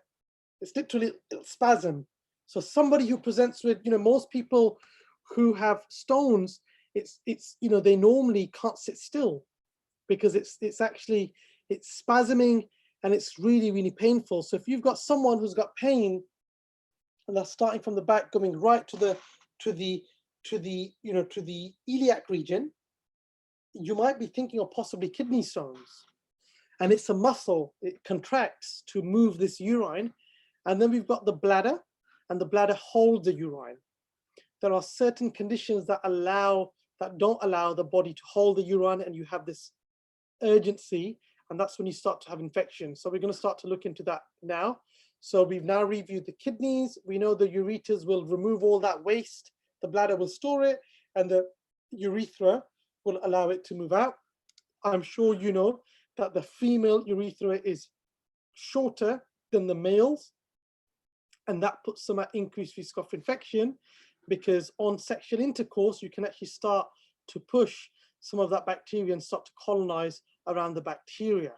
It's literally a spasm. So somebody who presents with, most people who have stones, it's they normally can't sit still because it's spasming and it's really, really painful. So if you've got someone who's got pain and that's starting from the back going right to the iliac region, you might be thinking of possibly kidney stones. And it's a muscle, it contracts to move this urine. And then we've got the bladder, and the bladder holds the urine. There are certain conditions that don't allow the body to hold the urine, and you have this urgency, and that's when you start to have infection. So we're going to start to look into that now. So we've now reviewed the kidneys. We know the ureters will remove all that waste. The bladder will store it, and the urethra will allow it to move out. I'm sure you know that the female urethra is shorter than the males, and that puts them at increased risk of infection. because on sexual intercourse, you can actually start to push some of that bacteria and start to colonize around the bacteria,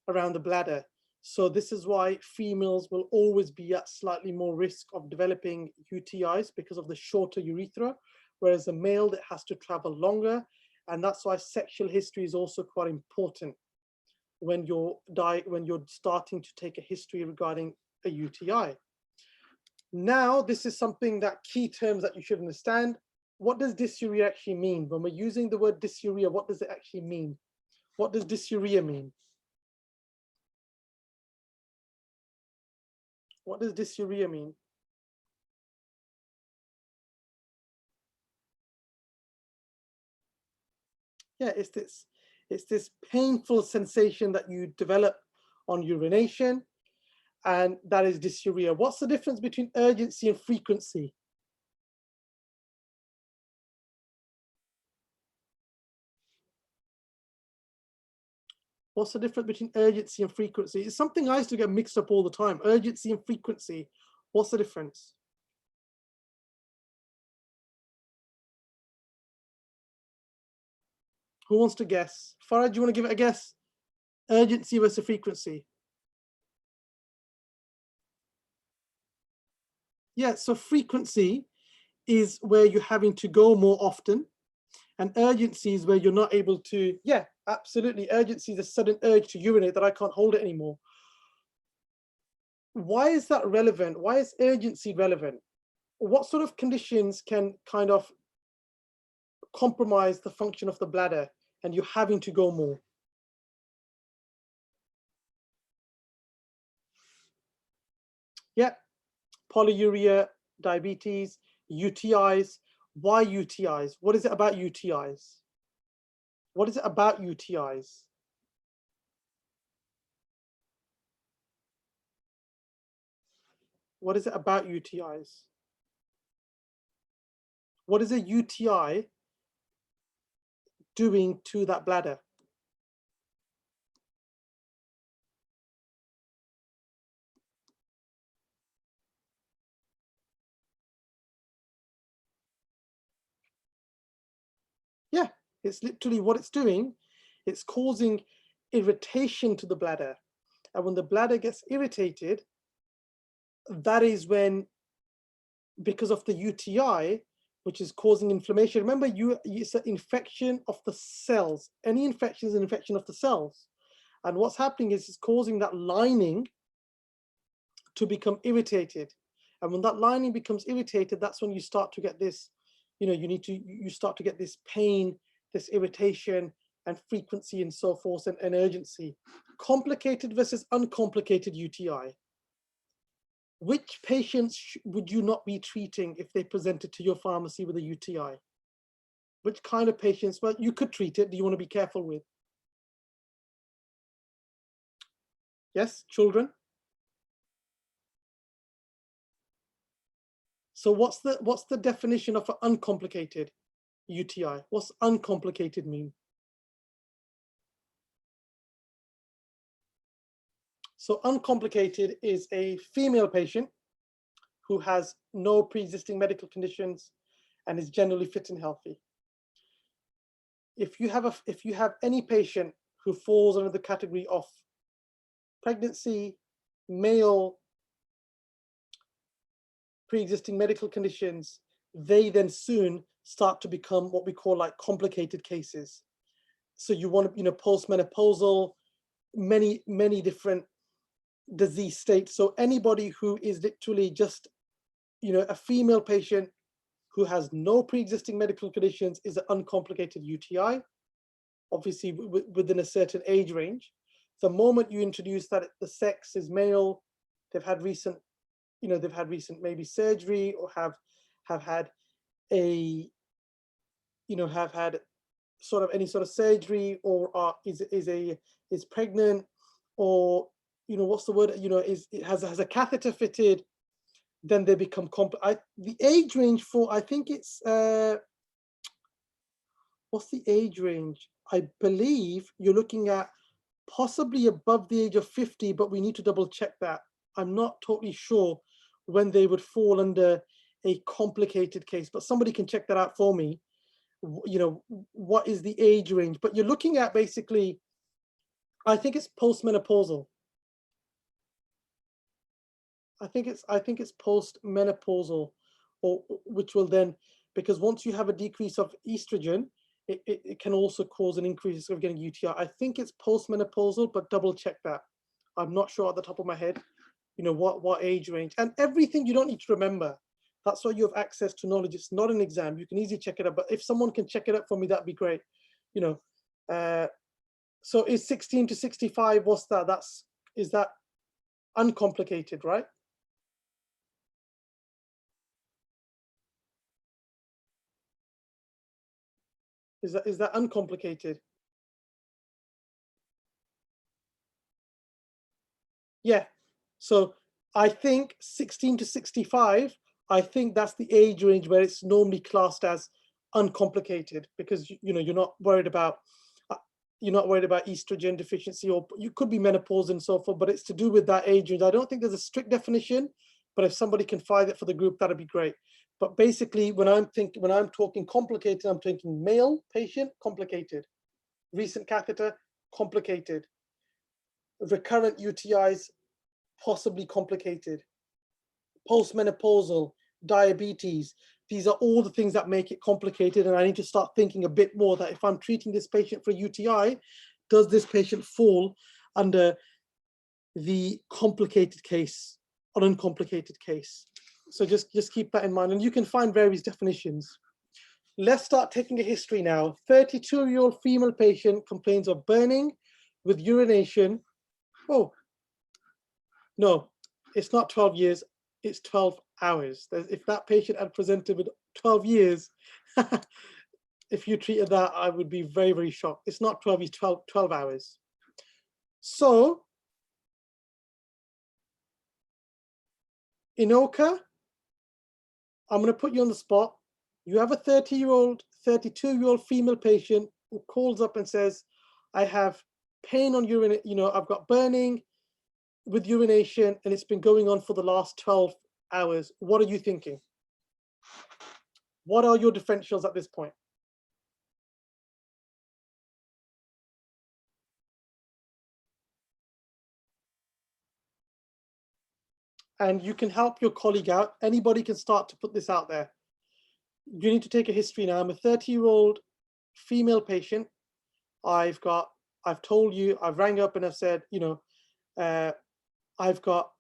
around the bladder. So this is why females will always be at slightly more risk of developing UTIs because of the shorter urethra, whereas a male that has to travel longer. And that's why sexual history is also quite important when you're starting to take a history regarding a UTI. Now, this is something that key terms that you should understand. What does dysuria actually mean? When we're using the word dysuria, what does it actually mean? What does dysuria mean? What does dysuria mean? Yeah, it's this painful sensation that you develop on urination, and that is dysuria. What's the difference between urgency and frequency? What's the difference between urgency and frequency? It's something I used to get mixed up all the time. Urgency and frequency. What's the difference? Who wants to guess? Farah, do you want to give it a guess? Urgency versus frequency. Yeah, so frequency is where you're having to go more often, and urgency is where you're not able to. Yeah, absolutely. Urgency is a sudden urge to urinate that I can't hold it anymore. Why is that relevant? Why is urgency relevant? What sort of conditions can kind of compromise the function of the bladder and you're having to go more? Yeah, polyuria, diabetes, UTIs. Why UTIs? What is it about UTIs? What is it about UTIs? What is it about UTIs? What is a UTI doing to that bladder? Yeah, it's literally what it's doing. It's causing irritation to the bladder. And when the bladder gets irritated, that is when, because of the UTI, which is causing inflammation. Remember, it's an infection of the cells. Any infection is an infection of the cells. And what's happening is it's causing that lining to become irritated. And when that lining becomes irritated, that's when you start to get this, you start to get this pain, this irritation, and frequency and so forth, and urgency. Complicated versus uncomplicated UTI. Which patients would you not be treating if they presented to your pharmacy with a UTI? Which kind of patients? Well, you could treat it. Do you want to be careful with? Yes, children. So what's the definition of an uncomplicated UTI? What's uncomplicated mean? So uncomplicated is a female patient who has no pre-existing medical conditions and is generally fit and healthy. If you have any patient who falls under the category of pregnancy, male, pre-existing medical conditions, they then soon start to become what we call like complicated cases. So you want to, postmenopausal, many different disease states. So anybody who is literally just, a female patient who has no pre-existing medical conditions is an uncomplicated UTI, obviously within a certain age range. The moment you introduce that the sex is male, they've had recent maybe surgery, or have had sort of any sort of surgery, or is pregnant, or what's the word, has a catheter fitted, then they become the age range for, I think it's what's the age range? I believe you're looking at possibly above the age of 50, but we need to double check that. I'm not totally sure when they would fall under a complicated case, but somebody can check that out for me. You know, what is the age range? But you're looking at basically, I think it's postmenopausal. I think it's postmenopausal, or which will then, because once you have a decrease of estrogen, it can also cause an increase of getting UTI. I think it's postmenopausal, but double check that. I'm not sure at the top of my head, you know, what age range. And everything you don't need to remember. That's why you have access to knowledge. It's not an exam. You can easily check it up. But if someone can check it up for me, that'd be great. You know, so is 16 to 65, what's that? Is that uncomplicated, right? Is that uncomplicated? Yeah. So I think 16 to 65, I think that's the age range where it's normally classed as uncomplicated, because you know, you're not worried about estrogen deficiency, or you could be menopause and so forth, but it's to do with that age range. I don't think there's a strict definition, but if somebody can find it for the group, that'd be great. But basically, when I'm talking complicated, I'm thinking male patient, complicated, recent catheter, complicated, recurrent UTIs, possibly complicated, postmenopausal, diabetes. These are all the things that make it complicated, and I need to start thinking a bit more that if I'm treating this patient for UTI, does this patient fall under the complicated case or uncomplicated case? So just keep that in mind, and you can find various definitions. Let's start taking a history now. 32-year-old female patient complains of burning with urination. Oh, no, it's not 12 years, it's 12 hours. If that patient had presented with 12 years, if you treated that, I would be very, very shocked. It's not 12 years, 12 hours. So, Inoka, I'm going to put you on the spot. You have a 32-year-old female patient who calls up and says, I have pain on urine, you know, I've got burning with urination, and it's been going on for the last 12 hours. What are you thinking? What are your differentials at this point? And you can help your colleague out. Anybody can start to put this out there. You need to take a history now. I'm a 30-year-old female patient. I've told you, I've rang up and I've said, you know, I've got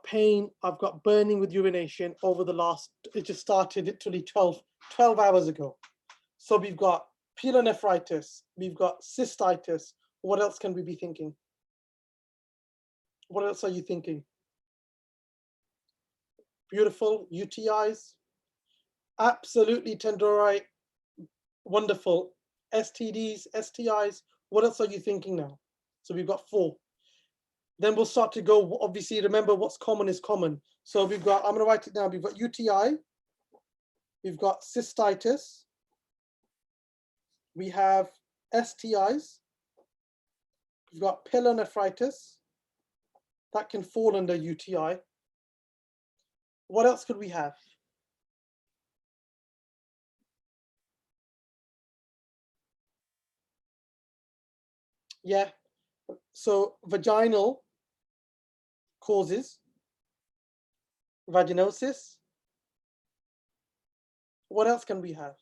pain, I've got burning with urination over the last, it just started literally 12 hours ago. So we've got pyelonephritis, we've got cystitis. What else can we be thinking? What else are you thinking? Beautiful. UTIs. Absolutely, Tendorite. Wonderful. STDs, STIs. What else are you thinking now? So we've got 4. Then we'll start to go, obviously, remember what's common is common. So we've got, I'm going to write it down. We've got UTI. We've got cystitis. We have STIs. We've got pyelonephritis. That can fall under UTI. What else could we have? Yeah, so vaginal causes, vaginosis. What else can we have?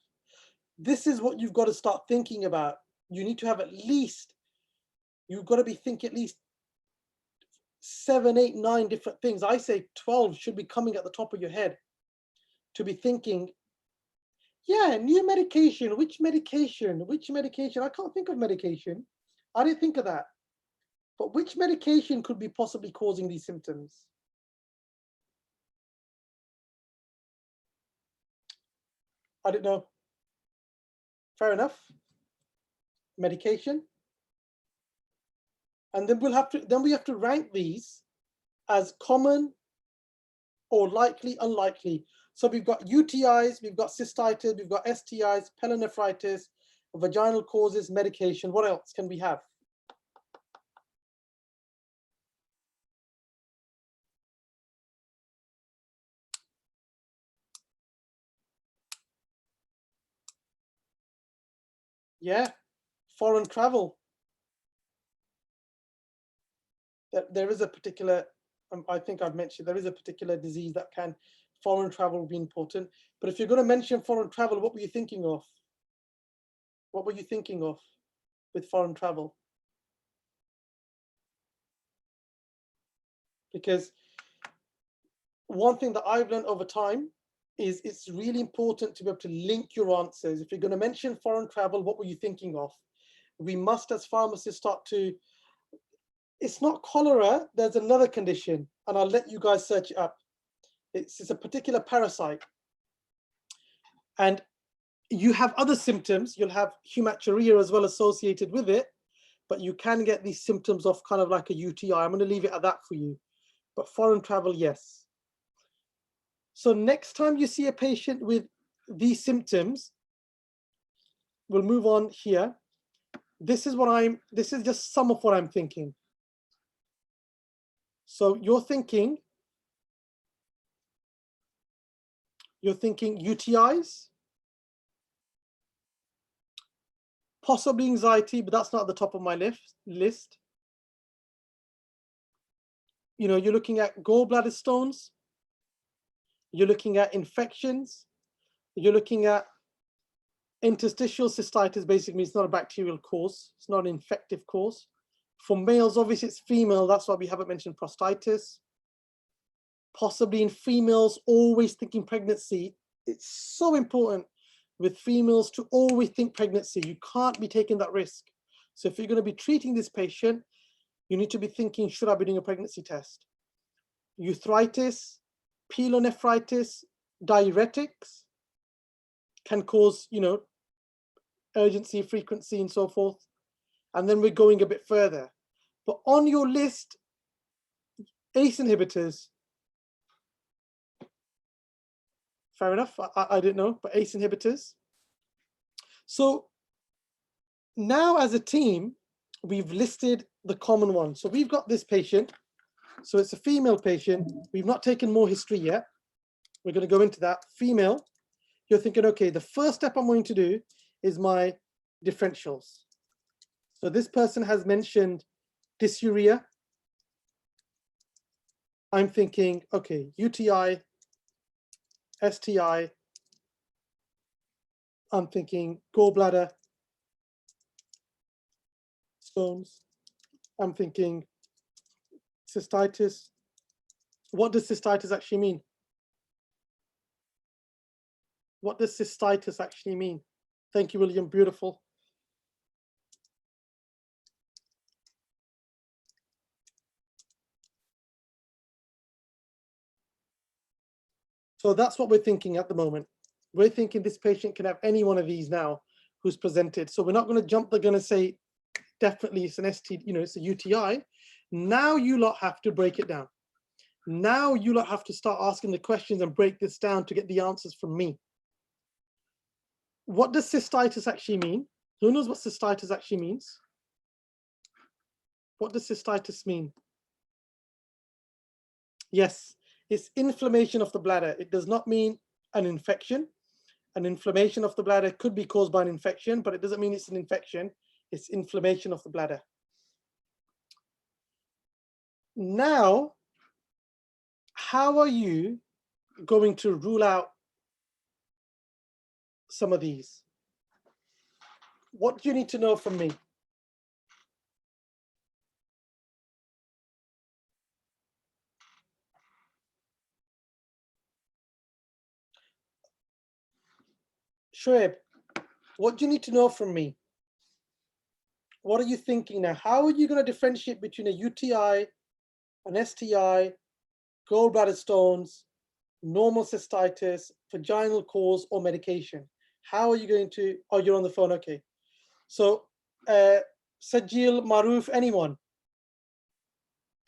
This is what you've got to start thinking about. You need to have at least, you've got to be thinking at least 7, 8, 9 different things. I say 12 should be coming at the top of your head to be thinking, yeah, new medication, which medication? I can't think of medication. I didn't think of that. But which medication could be possibly causing these symptoms? I don't know. Fair enough. Medication. And then we have to rank these as common or likely, unlikely. So we've got UTIs, we've got cystitis, we've got STIs, pyelonephritis, vaginal causes, medication. What else can we have? Yeah, foreign travel. There is a particular, I think I've mentioned, there is a particular disease that can, foreign travel be important. But if you're going to mention foreign travel, what were you thinking of? What were you thinking of with foreign travel? Because one thing that I've learned over time is it's really important to be able to link your answers. If you're going to mention foreign travel, what were you thinking of? We must, as pharmacists, start to, it's not cholera, there's another condition, and I'll let you guys search it up. It's a particular parasite. And you have other symptoms. You'll have hematuria as well associated with it, but you can get these symptoms of kind of like a UTI. I'm going to leave it at that for you. But foreign travel, yes. So next time you see a patient with these symptoms, we'll move on here. This is just some of what I'm thinking. So you're thinking UTIs, possibly anxiety, but that's not at the top of my list. You know, you're looking at gallbladder stones, you're looking at infections, you're looking at interstitial cystitis. Basically, it's not a bacterial cause, it's not an infective cause. For males, obviously it's female, that's why we haven't mentioned prostatitis. Possibly in females, always thinking pregnancy. It's so important with females to always think pregnancy. You can't be taking that risk. So if you're going to be treating this patient, you need to be thinking, should I be doing a pregnancy test? Urethritis, pyelonephritis, diuretics can cause, you know, urgency, frequency, and so forth. And then we're going a bit further. But on your list, ACE inhibitors. Fair enough, I didn't know, but ACE inhibitors. So now as a team, we've listed the common ones. So we've got this patient. So it's a female patient. We've not taken more history yet. We're going to go into that. Female, you're thinking, okay, the first step I'm going to do is my differentials. So this person has mentioned dysuria. I'm thinking, okay, UTI, STI. I'm thinking gallbladder stones. I'm thinking cystitis. What does cystitis actually mean? What does cystitis actually mean? Thank you, William. Beautiful. So that's what we're thinking at the moment. We're thinking this patient can have any one of these now who's presented. So we're not going to jump the gun and say, definitely it's an ST, you know, it's a UTI. Now you lot have to break it down. Now you lot have to start asking the questions and break this down to get the answers from me. What does cystitis actually mean? Who knows what cystitis actually means? What does cystitis mean? Yes, it's inflammation of the bladder. It does not mean an infection. An inflammation of the bladder could be caused by an infection, but it doesn't mean it's an infection. It's inflammation of the bladder. Now, how are you going to rule out some of these? What do you need to know from me? Shoaib, what do you need to know from me? What are you thinking now? How are you going to differentiate between a UTI, an STI, gallbladder stones, normal cystitis, vaginal cause, or medication? How are you going to, oh, you're on the phone, okay. So, Sajil, Maruf, anyone?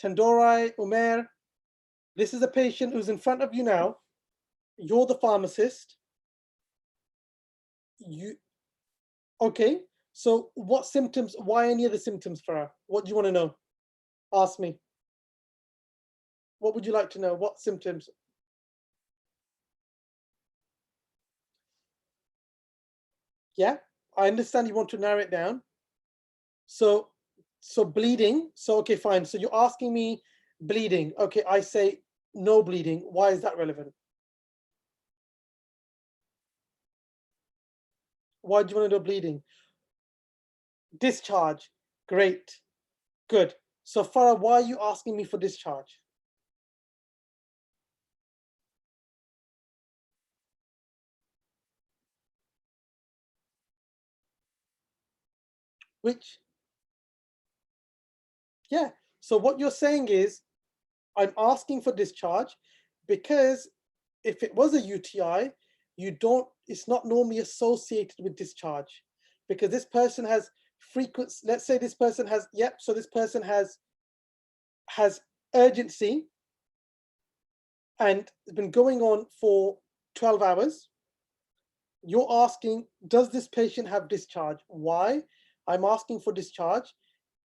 Tandorai, Umer, this is a patient who's in front of you now. You're the pharmacist. Okay, so what symptoms, why any of the symptoms for her? What do you want to know? Ask me. What would you like to know? What symptoms? Yeah, I understand you want to narrow it down. So bleeding. So, okay, fine. So you're asking me bleeding. Okay, I say no bleeding. Why is that relevant? Why do you want to know bleeding? Discharge. Great. Good. So Farah, why are you asking me for discharge? Which, yeah. So what you're saying is, I'm asking for discharge because if it was a UTI, it's not normally associated with discharge because this person has frequent, let's say this person has, yep, so this person has urgency and it's been going on for 12 hours. You're asking, does this patient have discharge? Why I'm asking for discharge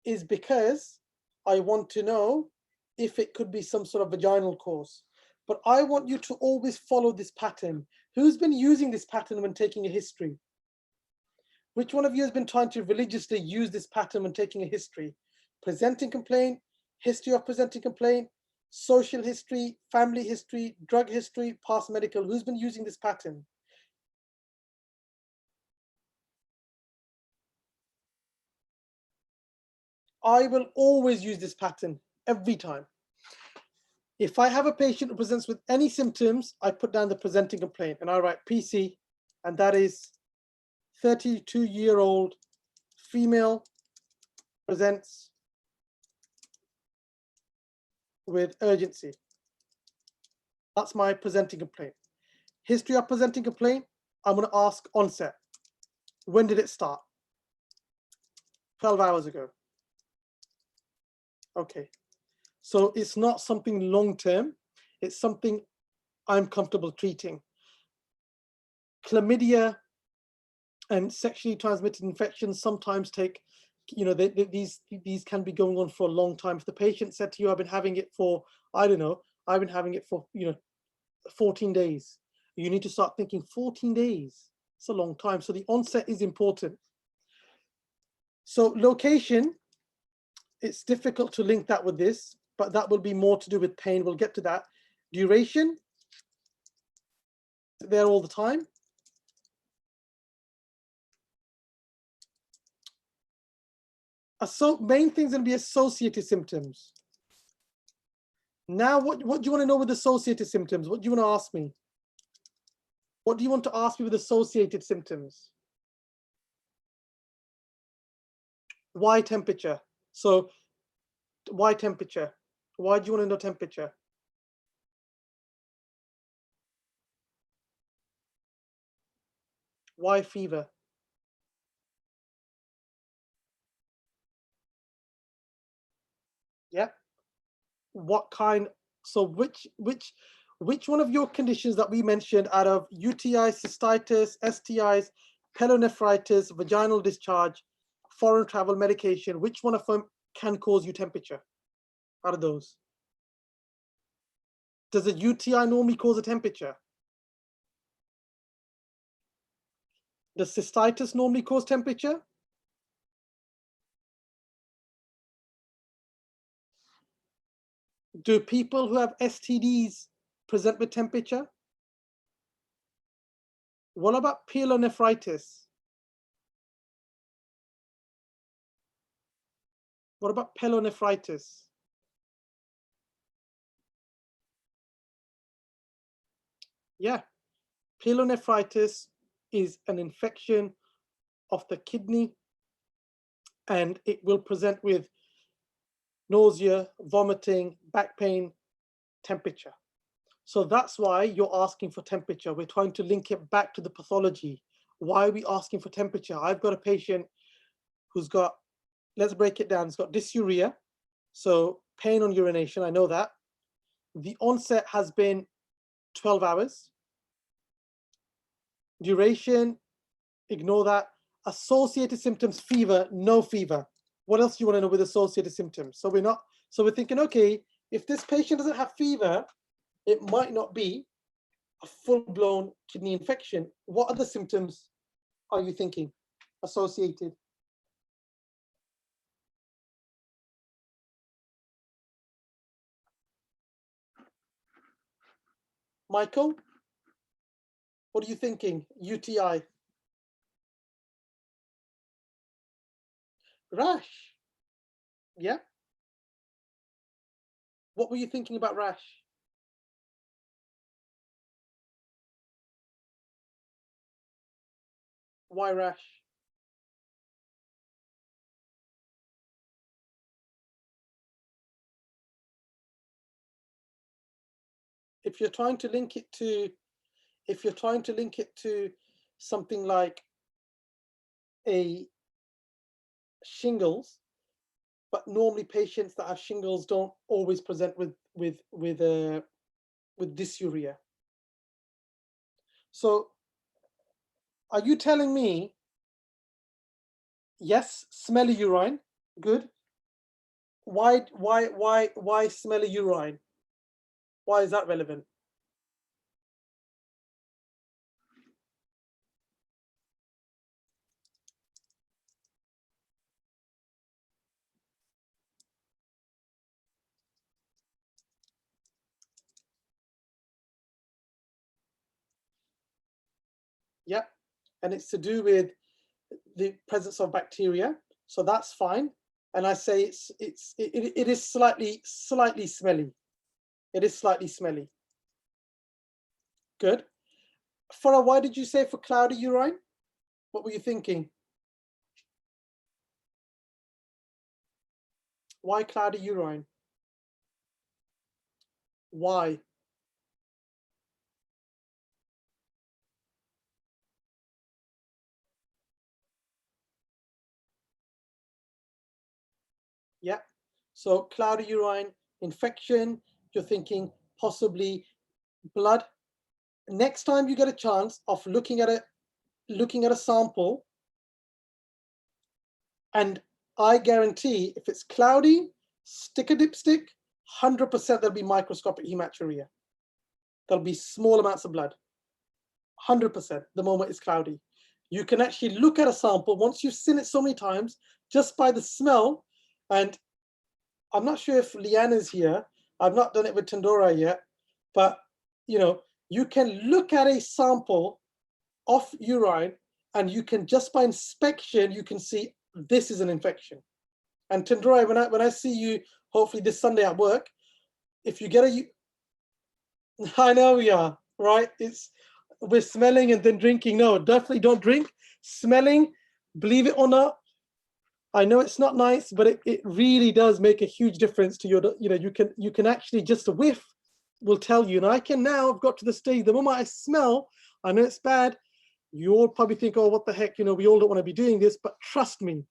is because I want to know if it could be some sort of vaginal cause. But I want you to always follow this pattern. Who's been using this pattern when taking a history? Which one of you has been trying to religiously use this pattern when taking a history? Presenting complaint, history of presenting complaint, social history, family history, drug history, past medical. Who's been using this pattern? I will always use this pattern every time. If I have a patient who presents with any symptoms, I put down the presenting complaint and I write PC, and that is 32-year-old female presents with urgency. That's my presenting complaint. History of presenting complaint, I'm going to ask onset. When did it start? 12 hours ago. Okay. So it's not something long-term. It's something I'm comfortable treating. Chlamydia and sexually transmitted infections sometimes take, these can be going on for a long time. If the patient said to you, I've been having it for, I don't know, I've been having it for, 14 days. You need to start thinking 14 days. It's a long time. So the onset is important. So location, it's difficult to link that with this, but that will be more to do with pain. We'll get to that. Duration, there all the time. Main thing's going to be associated symptoms. Now, what do you want to know with associated symptoms? What do you want to ask me? What do you want to ask me with associated symptoms? Why temperature? So why temperature? Why do you want to know temperature? Why fever? Yeah. What kind? So which one of your conditions that we mentioned out of UTI, cystitis, STIs, pyelonephritis, vaginal discharge, foreign travel, medication, which one of them can cause you temperature out of those? Does a UTI normally cause a temperature? Does cystitis normally cause temperature? Do people who have STDs present with temperature? What about pyelonephritis? What about pyelonephritis? Yeah, pyelonephritis is an infection of the kidney and it will present with nausea, vomiting, back pain, temperature. So that's why you're asking for temperature. We're trying to link it back to the pathology. Why are we asking for temperature? I've got a patient who's got, let's break it down. He's got dysuria, so pain on urination, I know that. The onset has been 12 hours. Duration, ignore that. Associated symptoms, fever, no fever. What else do you want to know with associated symptoms? So we're thinking, okay, if this patient doesn't have fever, it might not be a full-blown kidney infection. What other symptoms are you thinking? associated? Michael, what are you thinking? UTI. Rash. Yeah. What were you thinking about rash? Why rash? If you're trying to link it to, something like a shingles, but normally patients that have shingles don't always present with dysuria. So are you telling me, yes, smelly urine, good. Why smelly urine? Why is that relevant? Yeah, and it's to do with the presence of bacteria, so that's fine. And I say it is slightly smelly. It is slightly smelly. Good. Farah, why did you say for cloudy urine? What were you thinking? Why cloudy urine? Why? Yeah. So cloudy urine, infection, you're thinking possibly blood. Next time you get a chance of looking at a sample, and I guarantee if it's cloudy, stick a dipstick, 100% there'll be microscopic hematuria. There'll be small amounts of blood. 100% the moment it's cloudy. You can actually look at a sample once you've seen it so many times, just by the smell. And I'm not sure if Leanna's here. I've not done it with Tandora yet, but you can look at a sample of urine and you can, just by inspection, you can see this is an infection. And Tandora, when I see you, hopefully this Sunday at work, if you get I know we are, right? We're smelling and then drinking. No, definitely don't drink. Smelling, believe it or not, I know it's not nice, but it really does make a huge difference to your, you can actually, just a whiff will tell you. And I can now, I've got to the stage, the moment I smell, I know it's bad. You all probably think, oh, what the heck, we all don't want to be doing this, but trust me,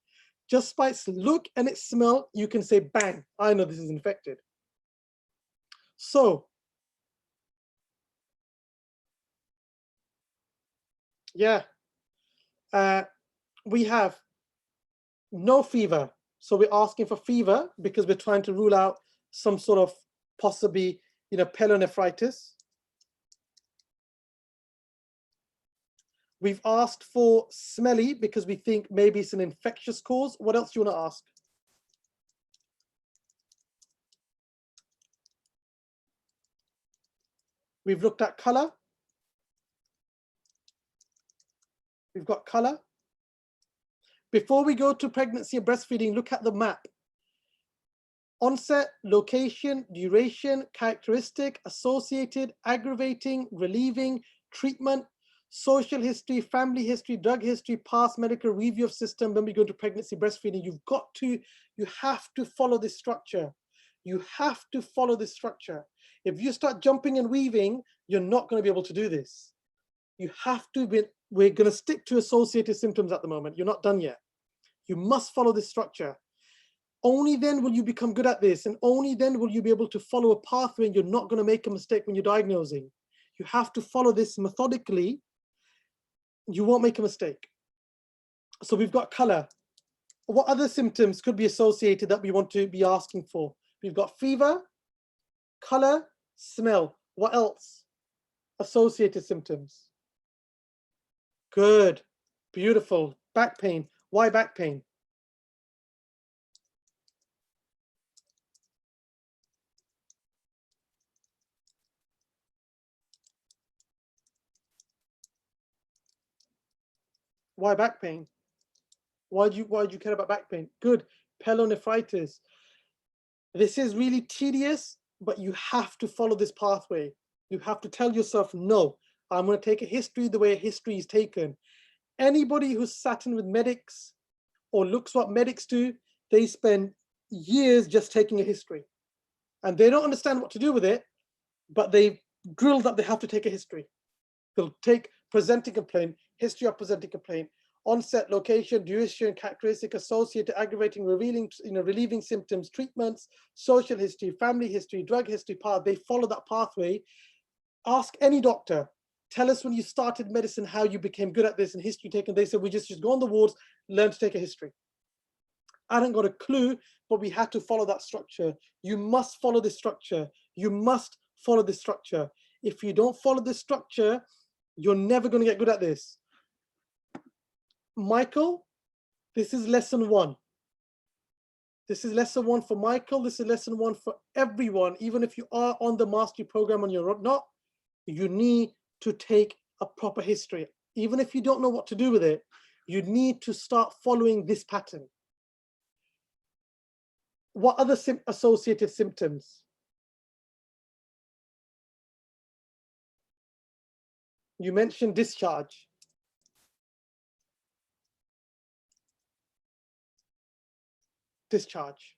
just by its look and its smell, you can say, bang, I know this is infected. So, yeah, we have no fever. So we're asking for fever because we're trying to rule out some sort of possibly, pyelonephritis. We've asked for smelly because we think maybe it's an infectious cause. What else do you want to ask? We've looked at color. We've got color. Before we go to pregnancy and breastfeeding, look at the map. Onset, location, duration, characteristic, associated, aggravating, relieving, treatment, social history, family history, drug history, past medical review of system. When we go to pregnancy, breastfeeding, you have to follow this structure. You have to follow this structure. If you start jumping and weaving, you're not going to be able to do this. You have to be, we're going to stick to associated symptoms at the moment. You're not done yet. You must follow this structure. Only then will you become good at this, and only then will you be able to follow a pathway and you're not going to make a mistake when you're diagnosing. You have to follow this methodically. You won't make a mistake. So we've got color. What other symptoms could be associated that we want to be asking for? We've got fever, color, smell. What else? Associated symptoms. Good, beautiful. Back pain. Why back pain? Why back pain? Why do you care about back pain? Good. Pyelonephritis. This is really tedious, but you have to follow this pathway. You have to tell yourself, no, I'm going to take a history the way a history is taken. Anybody who's sat in with medics or looks what medics do, they spend years just taking a history. And they don't understand what to do with it, but they've drilled that they have to take a history. They'll take presenting complaint, history of presenting complaint, onset, location, duration, characteristic, associated, aggravating, revealing, relieving symptoms, treatments, social history, family history, drug history path. They follow that pathway. Ask any doctor, tell us when you started medicine, how you became good at this and history taken. They said, we just go on the wards, learn to take a history. I haven't got a clue, but we had to follow that structure. You must follow this structure. You must follow this structure. If you don't follow this structure, you're never going to get good at this. Michael, this is lesson 1. This is lesson 1 for Michael. This is lesson 1 for everyone. Even if you are on the mastery program and you're not, you need to take a proper history. Even if you don't know what to do with it, you need to start following this pattern. What other associated symptoms? You mentioned discharge. Discharge.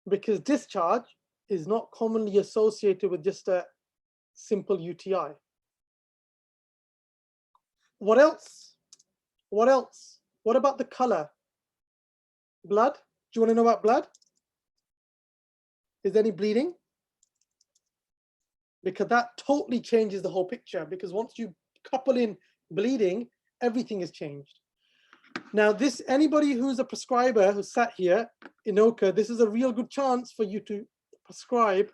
Because discharge is not commonly associated with just a simple UTI. What else? What else? What about the color? Blood? Do you want to know about blood? Is there any bleeding? Because that totally changes the whole picture, because once you couple in bleeding, everything is changed. Now, this, anybody who's a prescriber who sat here in Oka, this is a real good chance for you to prescribe,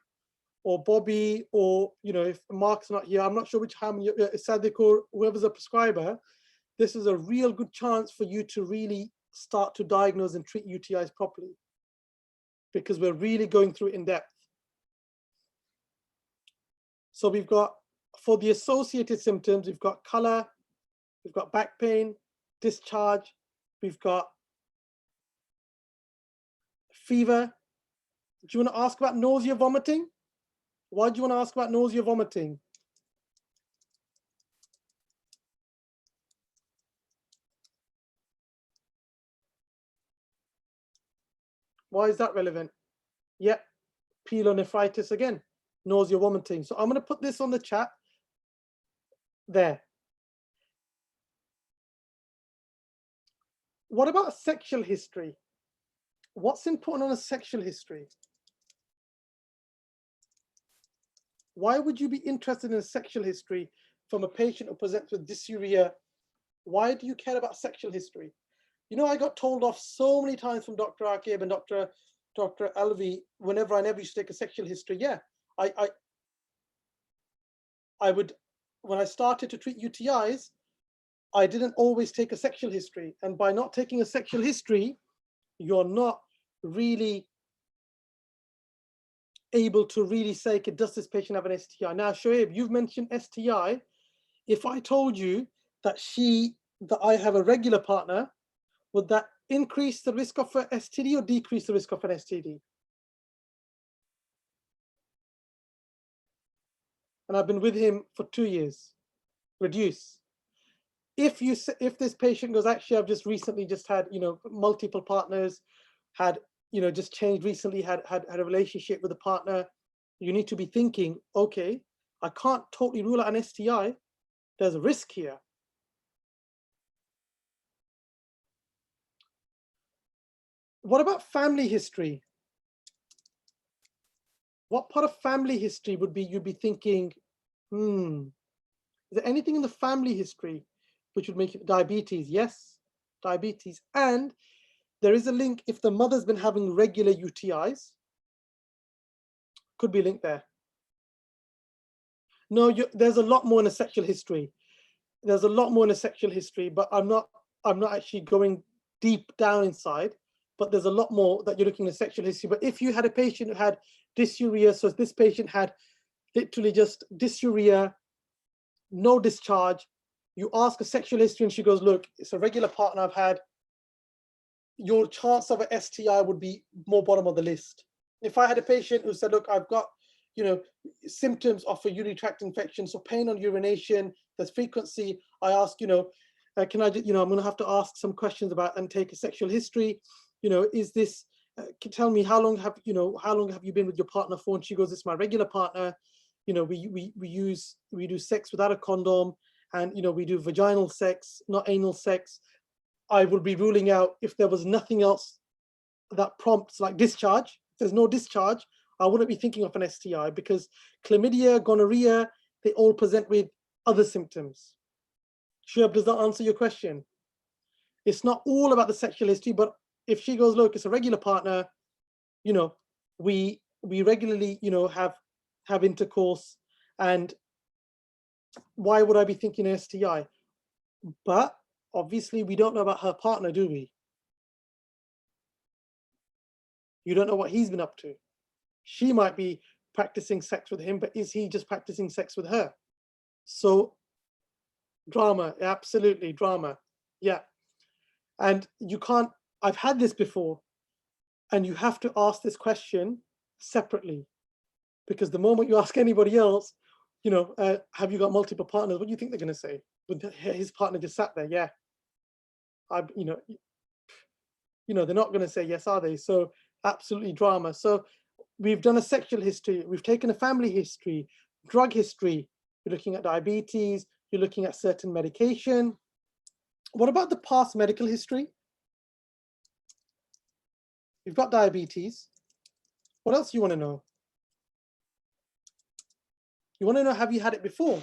or Bobby, or, you know, if Mark's not here, I'm not sure which ham, Sadiq or whoever's a prescriber, this is a real good chance for you to really start to diagnose and treat UTIs properly, because we're really going through it in depth. So we've got, for the associated symptoms, we've got color, we've got back pain, discharge, we've got fever. Do you want to ask about nausea, vomiting? Why do you want to ask about nausea, vomiting? Why is that relevant? Yep, pyelonephritis again, nausea, vomiting. So I'm going to put this on the chat there. What about sexual history? What's important on a sexual history? Why would you be interested in a sexual history from a patient who presents with dysuria? Why do you care about sexual history? You know, I got told off so many times from Dr. Akib and Dr. Alvi whenever I never used to take a sexual history. Yeah, I would, when I started to treat UTIs, I didn't always take a sexual history. And by not taking a sexual history, you're not really able to really say, okay, does this patient have an STI? Now, Shoaib, you've mentioned STI. If I told you that I have a regular partner, would that increase the risk of an STD or decrease the risk of an STD? And I've been with him for 2 years. Reduce. If this patient goes, actually, I've just recently just had, you know, multiple partners, had, you know, just changed recently, had a relationship with a partner, you need to be thinking, okay, I can't totally rule out an STI. There's a risk here. What about family history? What part of family history would be, you'd be thinking, is there anything in the family history which would make it diabetes? Yes, diabetes. And there is a link, if the mother's been having regular UTIs, could be linked there. No, there's a lot more in a sexual history. there's a lot more in a sexual history, but I'm not actually going deep down inside, but there's a lot more that you're looking at sexual history. But if you had a patient who had dysuria, so this patient had literally just dysuria, no discharge, you ask a sexual history and she goes, look, it's a regular partner I've had, your chance of an STI would be more bottom of the list. If I had a patient who said, look, I've got, symptoms of a urinary tract infection, so pain on urination, there's frequency, I ask, can I, I'm going to have to ask some questions about and take a sexual history. Is this, tell me how long have you been with your partner for? And she goes, it's my regular partner. We do sex without a condom, and we do vaginal sex, not anal sex. I will be ruling out if there was nothing else that prompts like discharge. If there's no discharge, I wouldn't be thinking of an STI, because chlamydia, gonorrhea, they all present with other symptoms. Sure, does that answer your question? It's not all about the sexual history, but if she goes, look, it's a regular partner, we regularly, have intercourse, and why would I be thinking an STI? But obviously we don't know about her partner, do we? You don't know what he's been up to. She might be practicing sex with him, but is he just practicing sex with her? So drama, absolutely drama. Yeah. And you can't, I've had this before, and you have to ask this question separately, because the moment you ask anybody else, have you got multiple partners? What do you think they're going to say? With his partner just sat there, yeah. They're not going to say yes, are they? So absolutely drama. So we've done a sexual history, we've taken a family history, drug history, you're looking at diabetes, you're looking at certain medication. What about the past medical history? You've got diabetes. What else do you want to know? You want to know, have you had it before?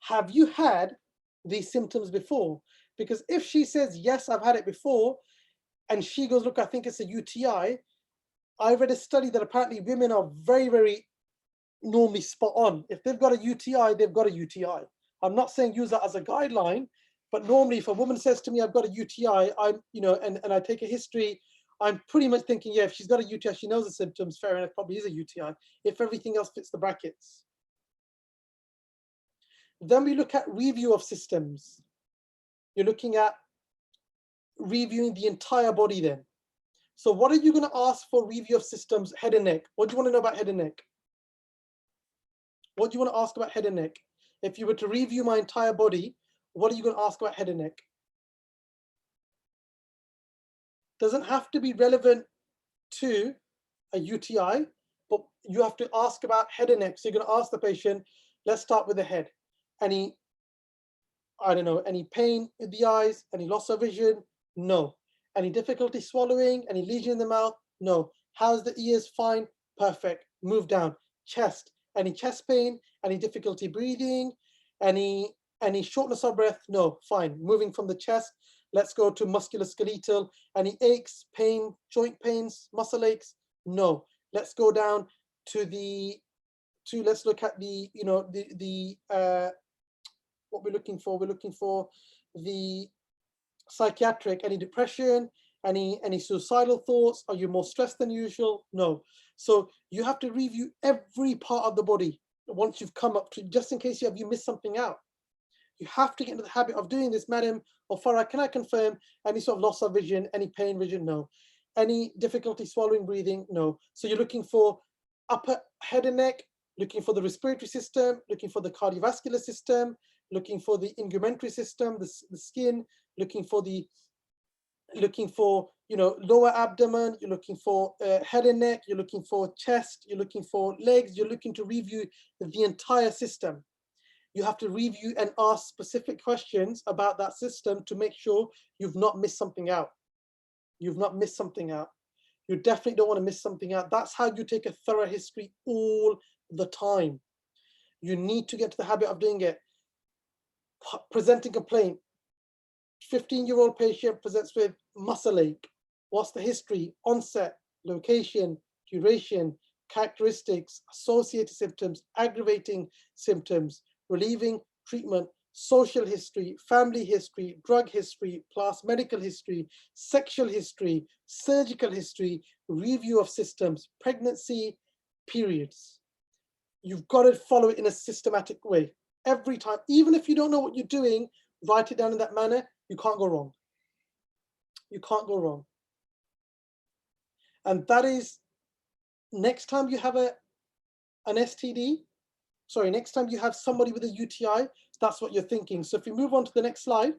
Have you had these symptoms before? Because if she says, yes, I've had it before, and she goes, look, I think it's a UTI, I read a study that apparently women are very, very normally spot on. If they've got a UTI, they've got a UTI. I'm not saying use that as a guideline, but normally if a woman says to me, I've got a UTI, and I take a history, I'm pretty much thinking, yeah, if she's got a UTI, she knows the symptoms, fair enough, probably is a UTI, if everything else fits the brackets. Then we look at review of systems. You're looking at reviewing the entire body then. So what are you going to ask for review of systems? Head and neck. What do you want to know about head and neck? What do you want to ask about head and neck? If you were to review my entire body, what are you going to ask about head and neck? Doesn't have to be relevant to a UTI, but you have to ask about head and neck. So you're going to ask the patient, let's start with the head. Any pain in the eyes, any loss of vision? No. Any difficulty swallowing, any lesion in the mouth? No. How's the ears? Fine, perfect. Move down. Chest, any chest pain, any difficulty breathing, any shortness of breath? No, fine. Moving from the chest, let's go to musculoskeletal. Any aches, pain, joint pains, muscle aches? No. Let's go down to let's look at what we're looking for. We're looking for the psychiatric, any depression, any suicidal thoughts? Are you more stressed than usual? No. So you have to review every part of the body once you've come up to, just in case you missed something out. You have to get into the habit of doing this. Madam or Farah, can I confirm any sort of loss of vision, any pain, vision? No. Any difficulty swallowing, breathing? No. So you're looking for upper head and neck, looking for the respiratory system, looking for the cardiovascular system, looking for the integumentary system, the skin, looking for lower abdomen, you're looking for head and neck, you're looking for chest, you're looking for legs, you're looking to review the entire system. You have to review and ask specific questions about that system to make sure you've not missed something out. You've not missed something out. You definitely don't want to miss something out. That's how you take a thorough history all the time. You need to get to the habit of doing it. Presenting complaint. 15-year-old patient presents with muscle ache. What's the history? Onset, location, duration, characteristics, associated symptoms, aggravating symptoms, relieving, treatment. social history, family history, drug history, past medical history, sexual history, surgical history, review of systems, pregnancy, periods. You've got to follow it in a systematic way every time. Even if you don't know what you're doing, write it down in that manner. You can't go wrong. You can't go wrong. And that is, next time you have an STD, sorry, next time you have somebody with a UTI, that's what you're thinking. So if we move on to the next slide.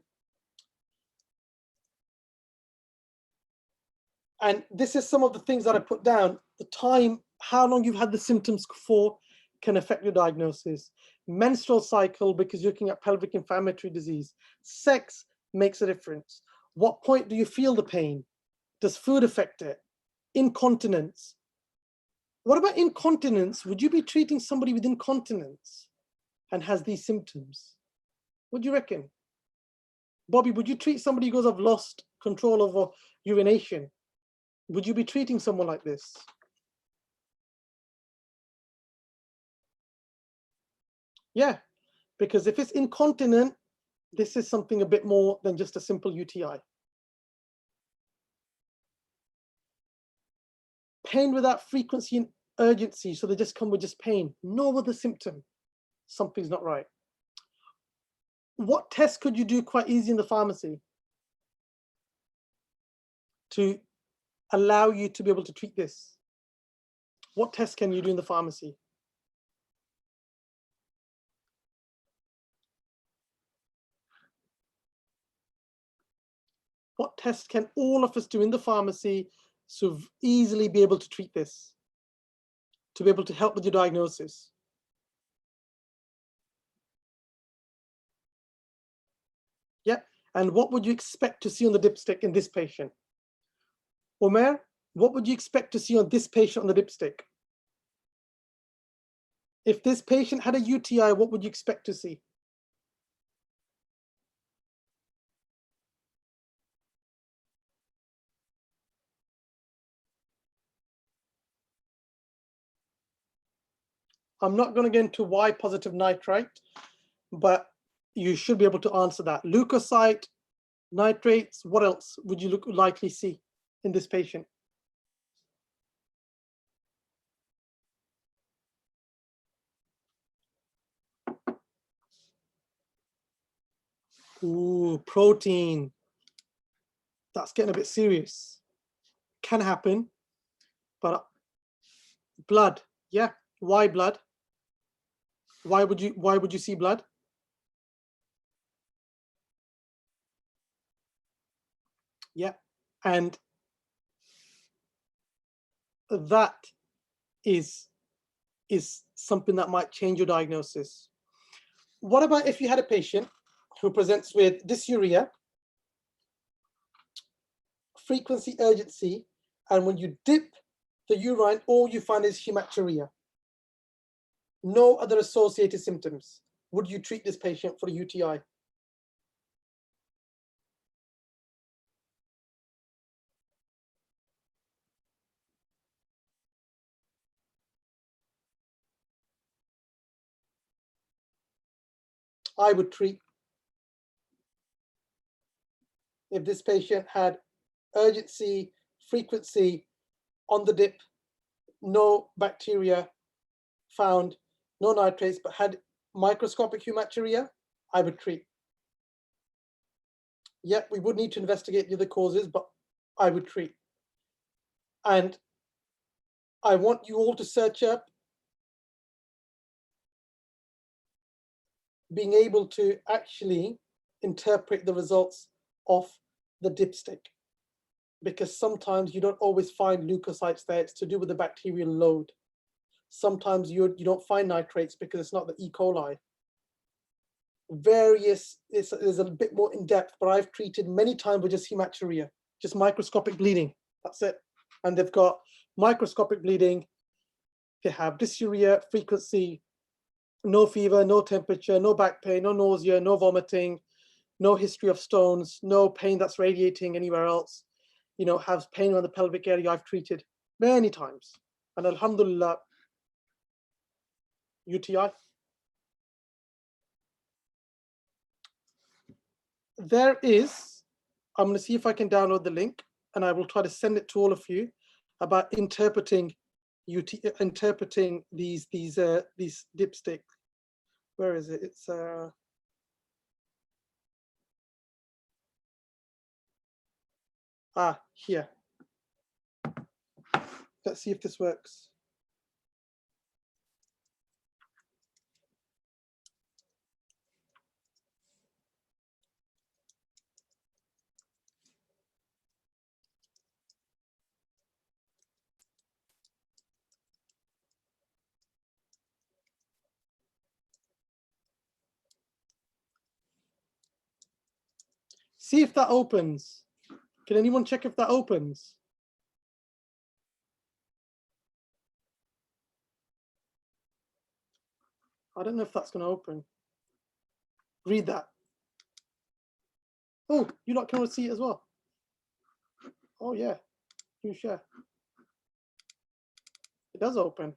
And this is some of the things that I put down. The time, how long you've had the symptoms for can affect your diagnosis. Menstrual cycle, because you're looking at pelvic inflammatory disease. Sex makes a difference. What point do you feel the pain? Does food affect it? Incontinence. What about incontinence? Would you be treating somebody with incontinence and has these symptoms? What do you reckon? Bobby, would you treat somebody who goes, I've lost control over urination? Would you be treating someone like this? Yeah, because if it's incontinent, this is something a bit more than just a simple UTI. Pain without frequency and urgency, so they just come with just pain. No other symptom. Something's not right. What test could you do quite easy in the pharmacy to allow you to be able to treat this? What test can you do in the pharmacy? What test can all of us do in the pharmacy to easily be able to treat this, to be able to help with your diagnosis? Yeah, and what would you expect to see on the dipstick in this patient? Omer, what would you expect to see on this patient on the dipstick? If this patient had a UTI, what would you expect to see? I'm not going to get into why positive nitrite, but you should be able to answer that. Leukocyte, nitrates, what else would you likely see in this patient? Ooh, protein. That's getting a bit serious. Can happen, but blood, yeah. Why blood? Why would you see blood? Yeah, and that is something that might change your diagnosis. What about if you had a patient who presents with dysuria, frequency, urgency, and when you dip the urine, all you find is hematuria? No other associated symptoms. Would you treat this patient for a UTI? I would treat. If this patient had urgency, frequency, on the dip, no bacteria found, no nitrates, but had microscopic hematuria, I would treat. Yeah, we would need to investigate the other causes, but I would treat. And I want you all to search up being able to actually interpret the results of the dipstick, because sometimes you don't always find leukocytes there. It's to do with the bacterial load. Sometimes you don't find nitrates because it's not the E. coli. It's a bit more in depth, but I've treated many times with just hematuria, just microscopic bleeding. That's it. And they've got microscopic bleeding. They have dysuria, frequency, no fever, no temperature, no back pain, no nausea, no vomiting, no history of stones, no pain that's radiating anywhere else. You know, have pain on the pelvic area. I've treated many times. And alhamdulillah, UTI. there is, I'm going to see if I can download the link, and I will try to send it to all of you about interpreting these dipstick. Where is it? It's here. Let's see if this works. See if that opens. Can anyone check if that opens? I don't know if that's going to open. Read that. Oh, you lot can all see it as well. Oh yeah, you share. It does open.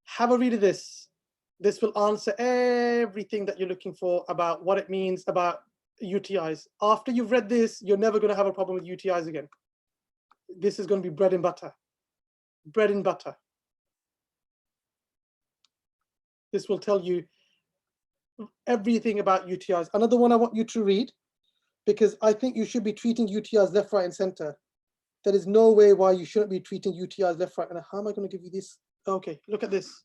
Have a read of this. This will answer everything that you're looking for about what it means about UTIs. After you've read this, you're never going to have a problem with UTIs again. This is going to be bread and butter. Bread and butter. This will tell you everything about UTIs. Another one I want you to read, because I think you should be treating UTIs left, right, and center. There is no way why you shouldn't be treating UTIs left, right. And how am I going to give you this? Okay, look at this.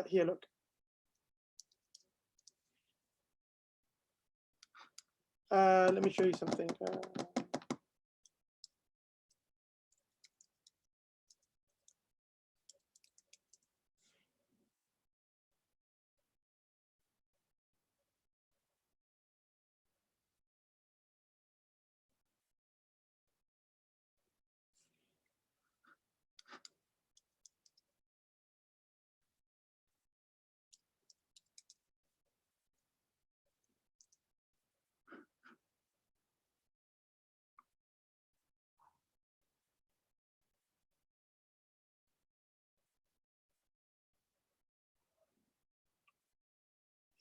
Here, look. Let me show you something.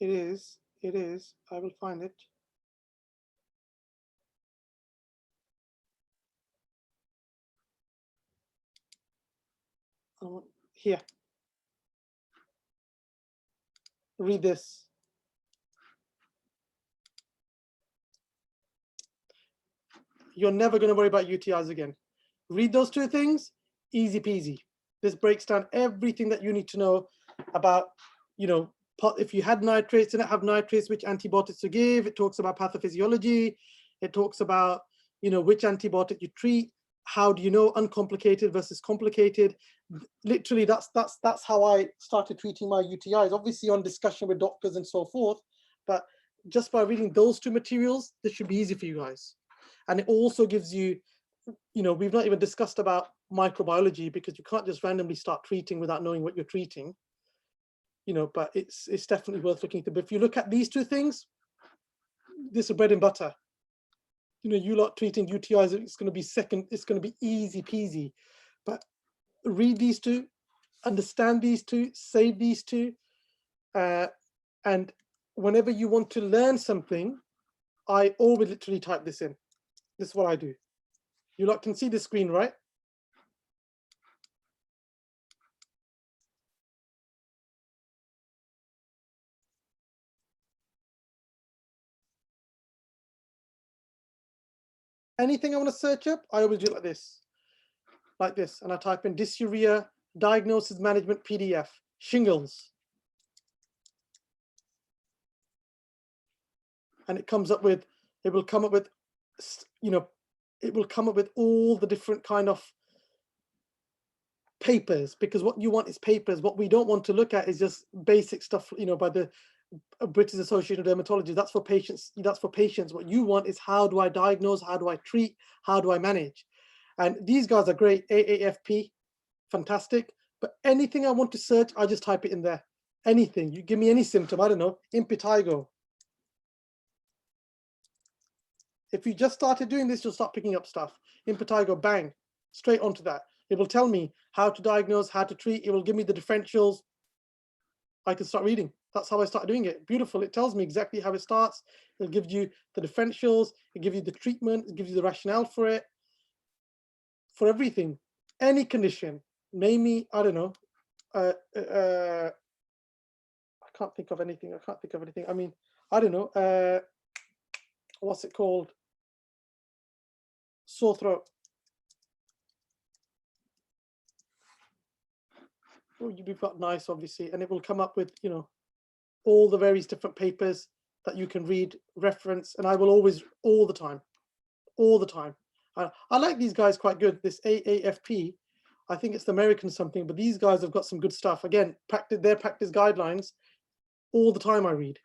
It is, I will find it. Here. Read this. You're never going to worry about UTIs again. Read those two things, easy peasy. This breaks down everything that you need to know about, you know, if you had nitrates, didn't have nitrates, which antibiotics to give. It talks about pathophysiology. It talks about, you know, which antibiotic you treat. How do you know uncomplicated versus complicated? Literally, that's how I started treating my UTIs. Obviously, on discussion with doctors and so forth, but just by reading those two materials, this should be easy for you guys. And it also gives you, you know, we've not even discussed about microbiology, because you can't just randomly start treating without knowing what you're treating. You know, but it's definitely worth looking at. But if you look at these two things, this is bread and butter. You know, you lot treating UTIs, it's going to be it's going to be easy peasy. But read these two, understand these two, save these two, and whenever you want to learn something, I always literally type this in. This is what I do. You lot can see the screen, right? Anything I want to search up, I always do it like this, and I type in dysuria, diagnosis management PDF, shingles. And it comes up with, it will come up with, you know, it will come up with all the different kind of papers, because what you want is papers. What we don't want to look at is just basic stuff, you know, by the British Association of Dermatology. That's for patients. That's for patients. What you want is, how do I diagnose? How do I treat? How do I manage? And these guys are great. AAFP, fantastic. But anything I want to search, I just type it in there. Anything. You give me any symptom. I don't know. Impetigo. If you just started doing this, you'll start picking up stuff. Impetigo, bang, straight onto that. It will tell me how to diagnose, how to treat. It will give me the differentials. I can start reading. That's how I started doing it. Beautiful. It tells me exactly how it starts. It'll give you the differentials. It'll give you the treatment. It gives you the rationale for it. For everything, any condition, name me, I don't know. I can't think of anything. I can't think of anything. I mean, I don't know. What's it called? Sore throat. Oh, you've got nice, obviously, and it will come up with, you know, all the various different papers that you can read, reference, and I will always, all the time. I like these guys quite good. This AAFP, I think it's the American something, but these guys have got some good stuff. Again, their practice guidelines, all the time I read,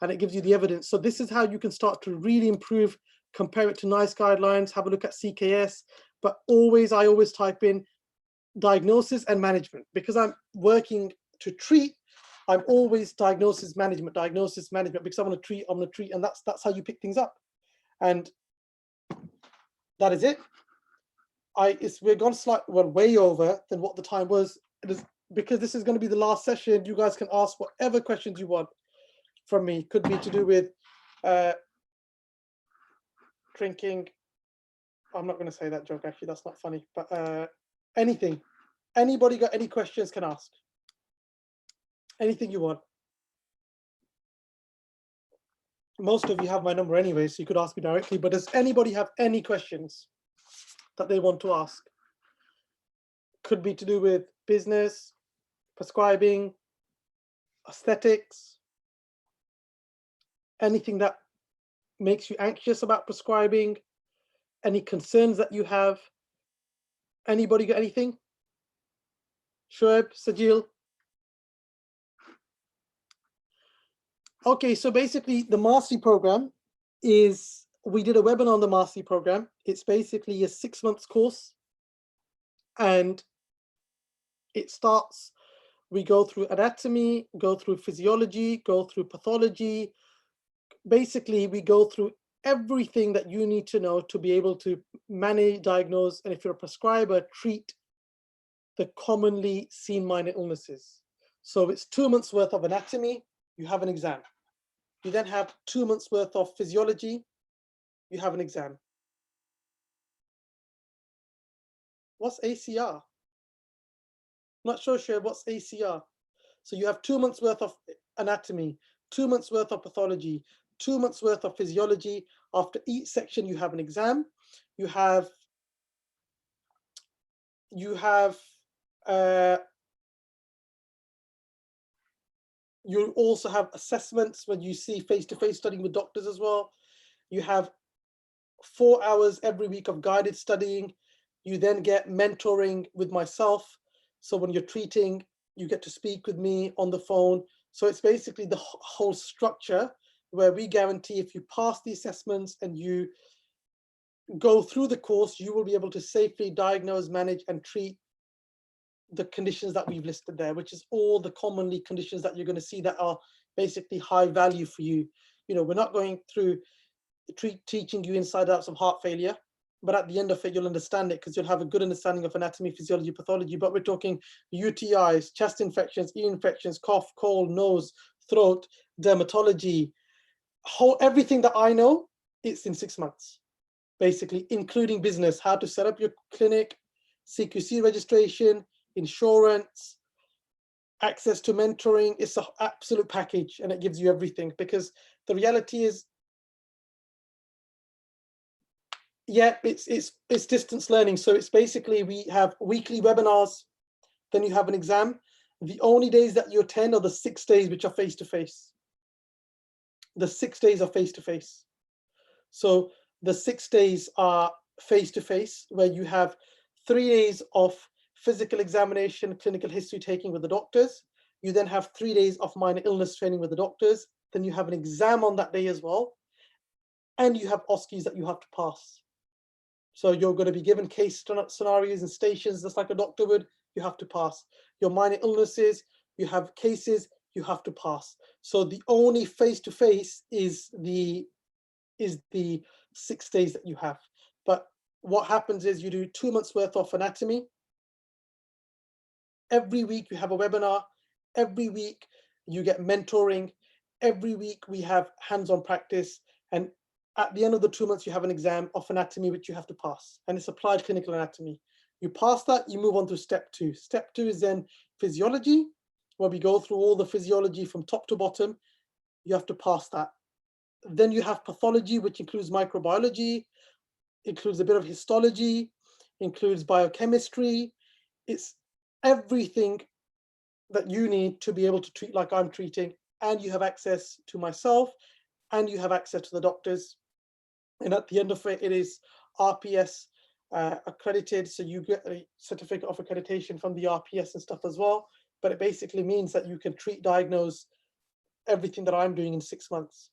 and it gives you the evidence. So this is how you can start to really improve, compare it to NICE guidelines, have a look at CKS, but I always type in diagnosis and management, because I'm working to treat. I'm always diagnosis management, because I want to treat, and that's how you pick things up. And that is it. We're gone way over than what the time was. Because this is going to be the last session. You guys can ask whatever questions you want from me. Could be to do with drinking. I'm not going to say that joke, actually. That's not funny. But anything. Anybody got any questions can ask. Anything you want. Most of you have my number anyway, so you could ask me directly. But does anybody have any questions that they want to ask? Could be to do with business, prescribing, aesthetics, anything that makes you anxious about prescribing, any concerns that you have. Anybody got anything? Shoaib, Sajil? Okay, so basically the mastery program is, we did a webinar on the mastery program. It's basically a 6 months course, and it starts, we go through anatomy, go through physiology, go through pathology. Basically, we go through everything that you need to know to be able to manage, diagnose, and if you're a prescriber, treat the commonly seen minor illnesses. So it's 2 months worth of anatomy, you have an exam. You then have 2 months worth of physiology, you have an exam. What's ACR? Not sure, what's ACR? So you have 2 months worth of anatomy, 2 months worth of pathology, 2 months worth of physiology. After each section, you have an exam. You also have assessments when you see face-to-face studying with doctors as well. You have 4 hours every week of guided studying. You then get mentoring with myself. So when you're treating, you get to speak with me on the phone. So it's basically the whole structure where we guarantee if you pass the assessments and you go through the course, you will be able to safely diagnose, manage, and treat the conditions that we've listed there, which is all the commonly conditions that you're going to see that are basically high value for you. You know, we're not going through teaching you inside outs of heart failure, but at the end of it, you'll understand it because you'll have a good understanding of anatomy, physiology, pathology. But we're talking UTIs, chest infections, ear infections, cough, cold, nose, throat, dermatology, everything that I know, it's in 6 months, basically, including business, how to set up your clinic, CQC registration, insurance, access to mentoring. It's an absolute package, and it gives you everything, because the reality is, yeah, it's distance learning. So it's basically, we have weekly webinars, then you have an exam. The only days that you attend are the 6 days which are face-to-face. The 6 days are face-to-face. So the 6 days are face-to-face, where you have 3 days of physical examination, clinical history taking with the doctors. You then have 3 days of minor illness training with the doctors. Then you have an exam on that day as well. And you have OSCEs that you have to pass. So you're going to be given case scenarios and stations, just like a doctor would, you have to pass. Your minor illnesses, you have cases, you have to pass. So the only face-to-face is the 6 days that you have. But what happens is you do 2 months worth of anatomy. Every week you have a webinar. Every week You get mentoring. Every week we have hands-on practice. And at the end of the 2 months, you have an exam of anatomy, which you have to pass. And it's applied clinical anatomy. You pass that, you move on to step 2. Step 2 is then physiology, where we go through all the physiology from top to bottom. You have to pass that. Then you have pathology, which includes microbiology, includes a bit of histology, includes biochemistry. It's everything that you need to be able to treat like I'm treating, and you have access to myself, and you have access to the doctors. And at the end of it, it is RPS accredited, so you get a certificate of accreditation from the RPS and stuff as well. But it basically means that you can treat, diagnose everything that I'm doing in 6 months.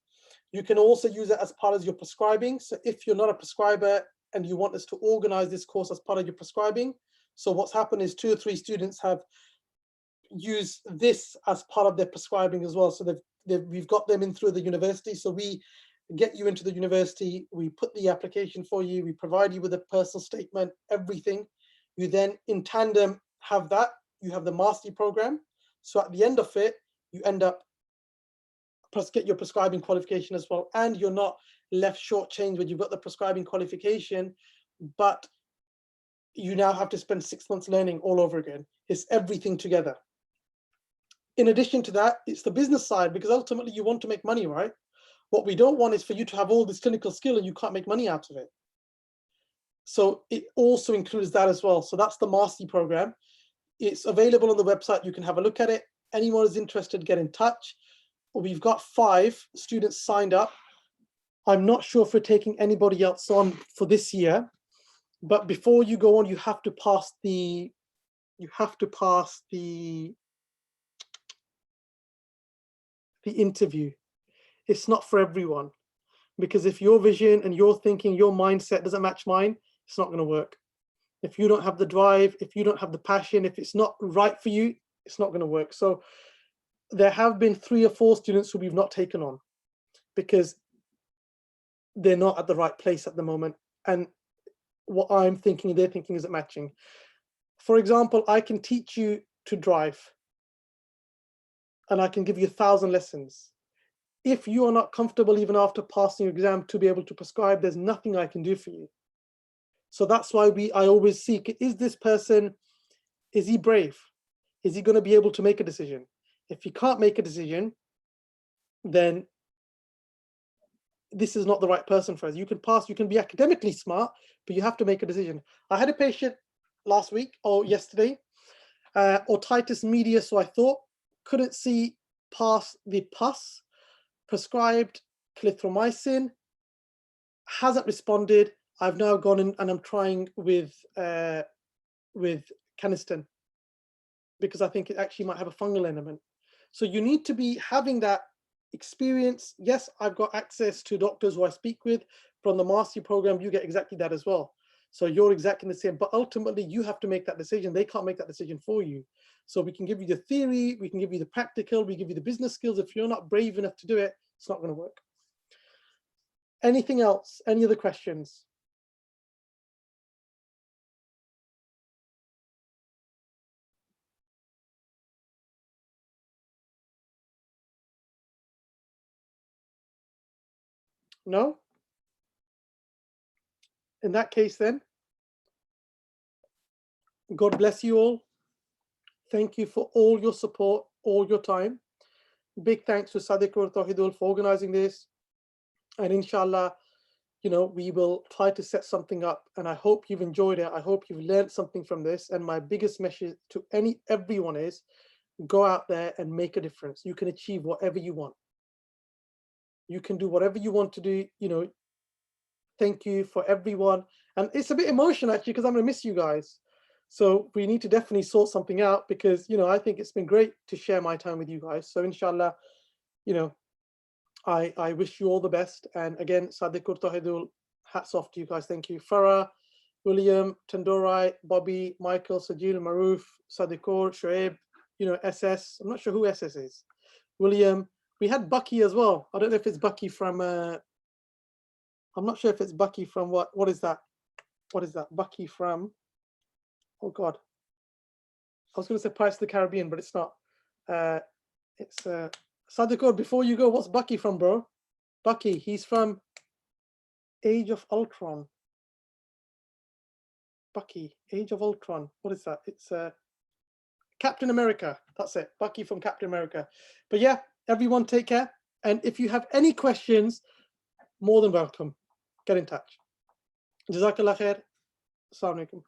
You can also use it as part of your prescribing. So if you're not a prescriber and you want us to organize this course as part of your prescribing, so what's happened is 2 or 3 students have used this as part of their prescribing as well. So we've got them in through the university. So we get you into the university, we put the application for you, we provide you with a personal statement, everything. You then in tandem have that, you have the mastery program. So at the end of it, you end up plus get your prescribing qualification as well. And you're not left shortchanged when you've got the prescribing qualification, but you now have to spend 6 months learning all over again. It's everything together. In addition to that, it's the business side, because ultimately you want to make money, right? What we don't want is for you to have all this clinical skill and you can't make money out of it. So it also includes that as well. So that's the mastery program. It's available on the website. You can have a look at it. Anyone who's interested, get in touch. We've got 5 students signed up. I'm not sure if we're taking anybody else on for this year, but before you go on, you have to pass the interview. It's not for everyone, because if your vision and your thinking, your mindset doesn't match mine, it's not going to work. If you don't have the drive, if you don't have the passion, if it's not right for you, it's not going to work. So there have been 3 or 4 students who we've not taken on because they're not at the right place at the moment. And what I'm thinking, their thinking isn't matching. For example, I can teach you to drive and I can give you 1,000 lessons. If you are not comfortable, even after passing your exam, to be able to prescribe, there's nothing I can do for you. So that's why I always seek, is this person, is he brave? Is he going to be able to make a decision? If he can't make a decision, then this is not the right person for us. You can pass, you can be academically smart, but you have to make a decision. I had a patient last week or yesterday, otitis media, so I thought, couldn't see past the pus, prescribed clarithromycin, hasn't responded. I've now gone in and I'm trying with caniston because I think it actually might have a fungal element. So you need to be having that experience. Yes, I've got access to doctors who I speak with. From the mastery program, you get exactly that as well. So you're exactly the same, but ultimately you have to make that decision. They can't make that decision for you. So we can give you the theory, we can give you the practical, we give you the business skills. If you're not brave enough to do it, it's not going to work. Anything else? Any other questions? No? In that case then, God bless you all. Thank you for all your support, all your time. Big thanks to Sadiq or Tawhidul for organizing this. And inshallah, we will try to set something up, and I hope you've enjoyed it. I hope you've learned something from this. And my biggest message to everyone is, go out there and make a difference. You can achieve whatever you want. You can do whatever you want to do. Thank you for everyone. And it's a bit emotional actually, because I'm gonna miss you guys. So we need to definitely sort something out, because I think it's been great to share my time with you guys. So inshallah, I wish you all the best. And again, Sadiq Tawhidul, hats off to you guys. Thank you. Farah, William, Tandorai, Bobby, Michael, Sajil, Maruf, Sadiqor, Shoaib, SS. I'm not sure who SS is. William. We had Bucky as well. I don't know if it's Bucky from, I'm not sure if it's Bucky from what is that? What is that? Bucky from, oh God. I was going to say Pirates of the Caribbean, but it's not. It's Sadiko, before you go, what's Bucky from, bro? Bucky, he's from Age of Ultron. Bucky, Age of Ultron. What is that? It's Captain America. That's it. Bucky from Captain America. But yeah, everyone take care. And if you have any questions, more than welcome. Get in touch. Jazakallah khair. Assalamu alaikum.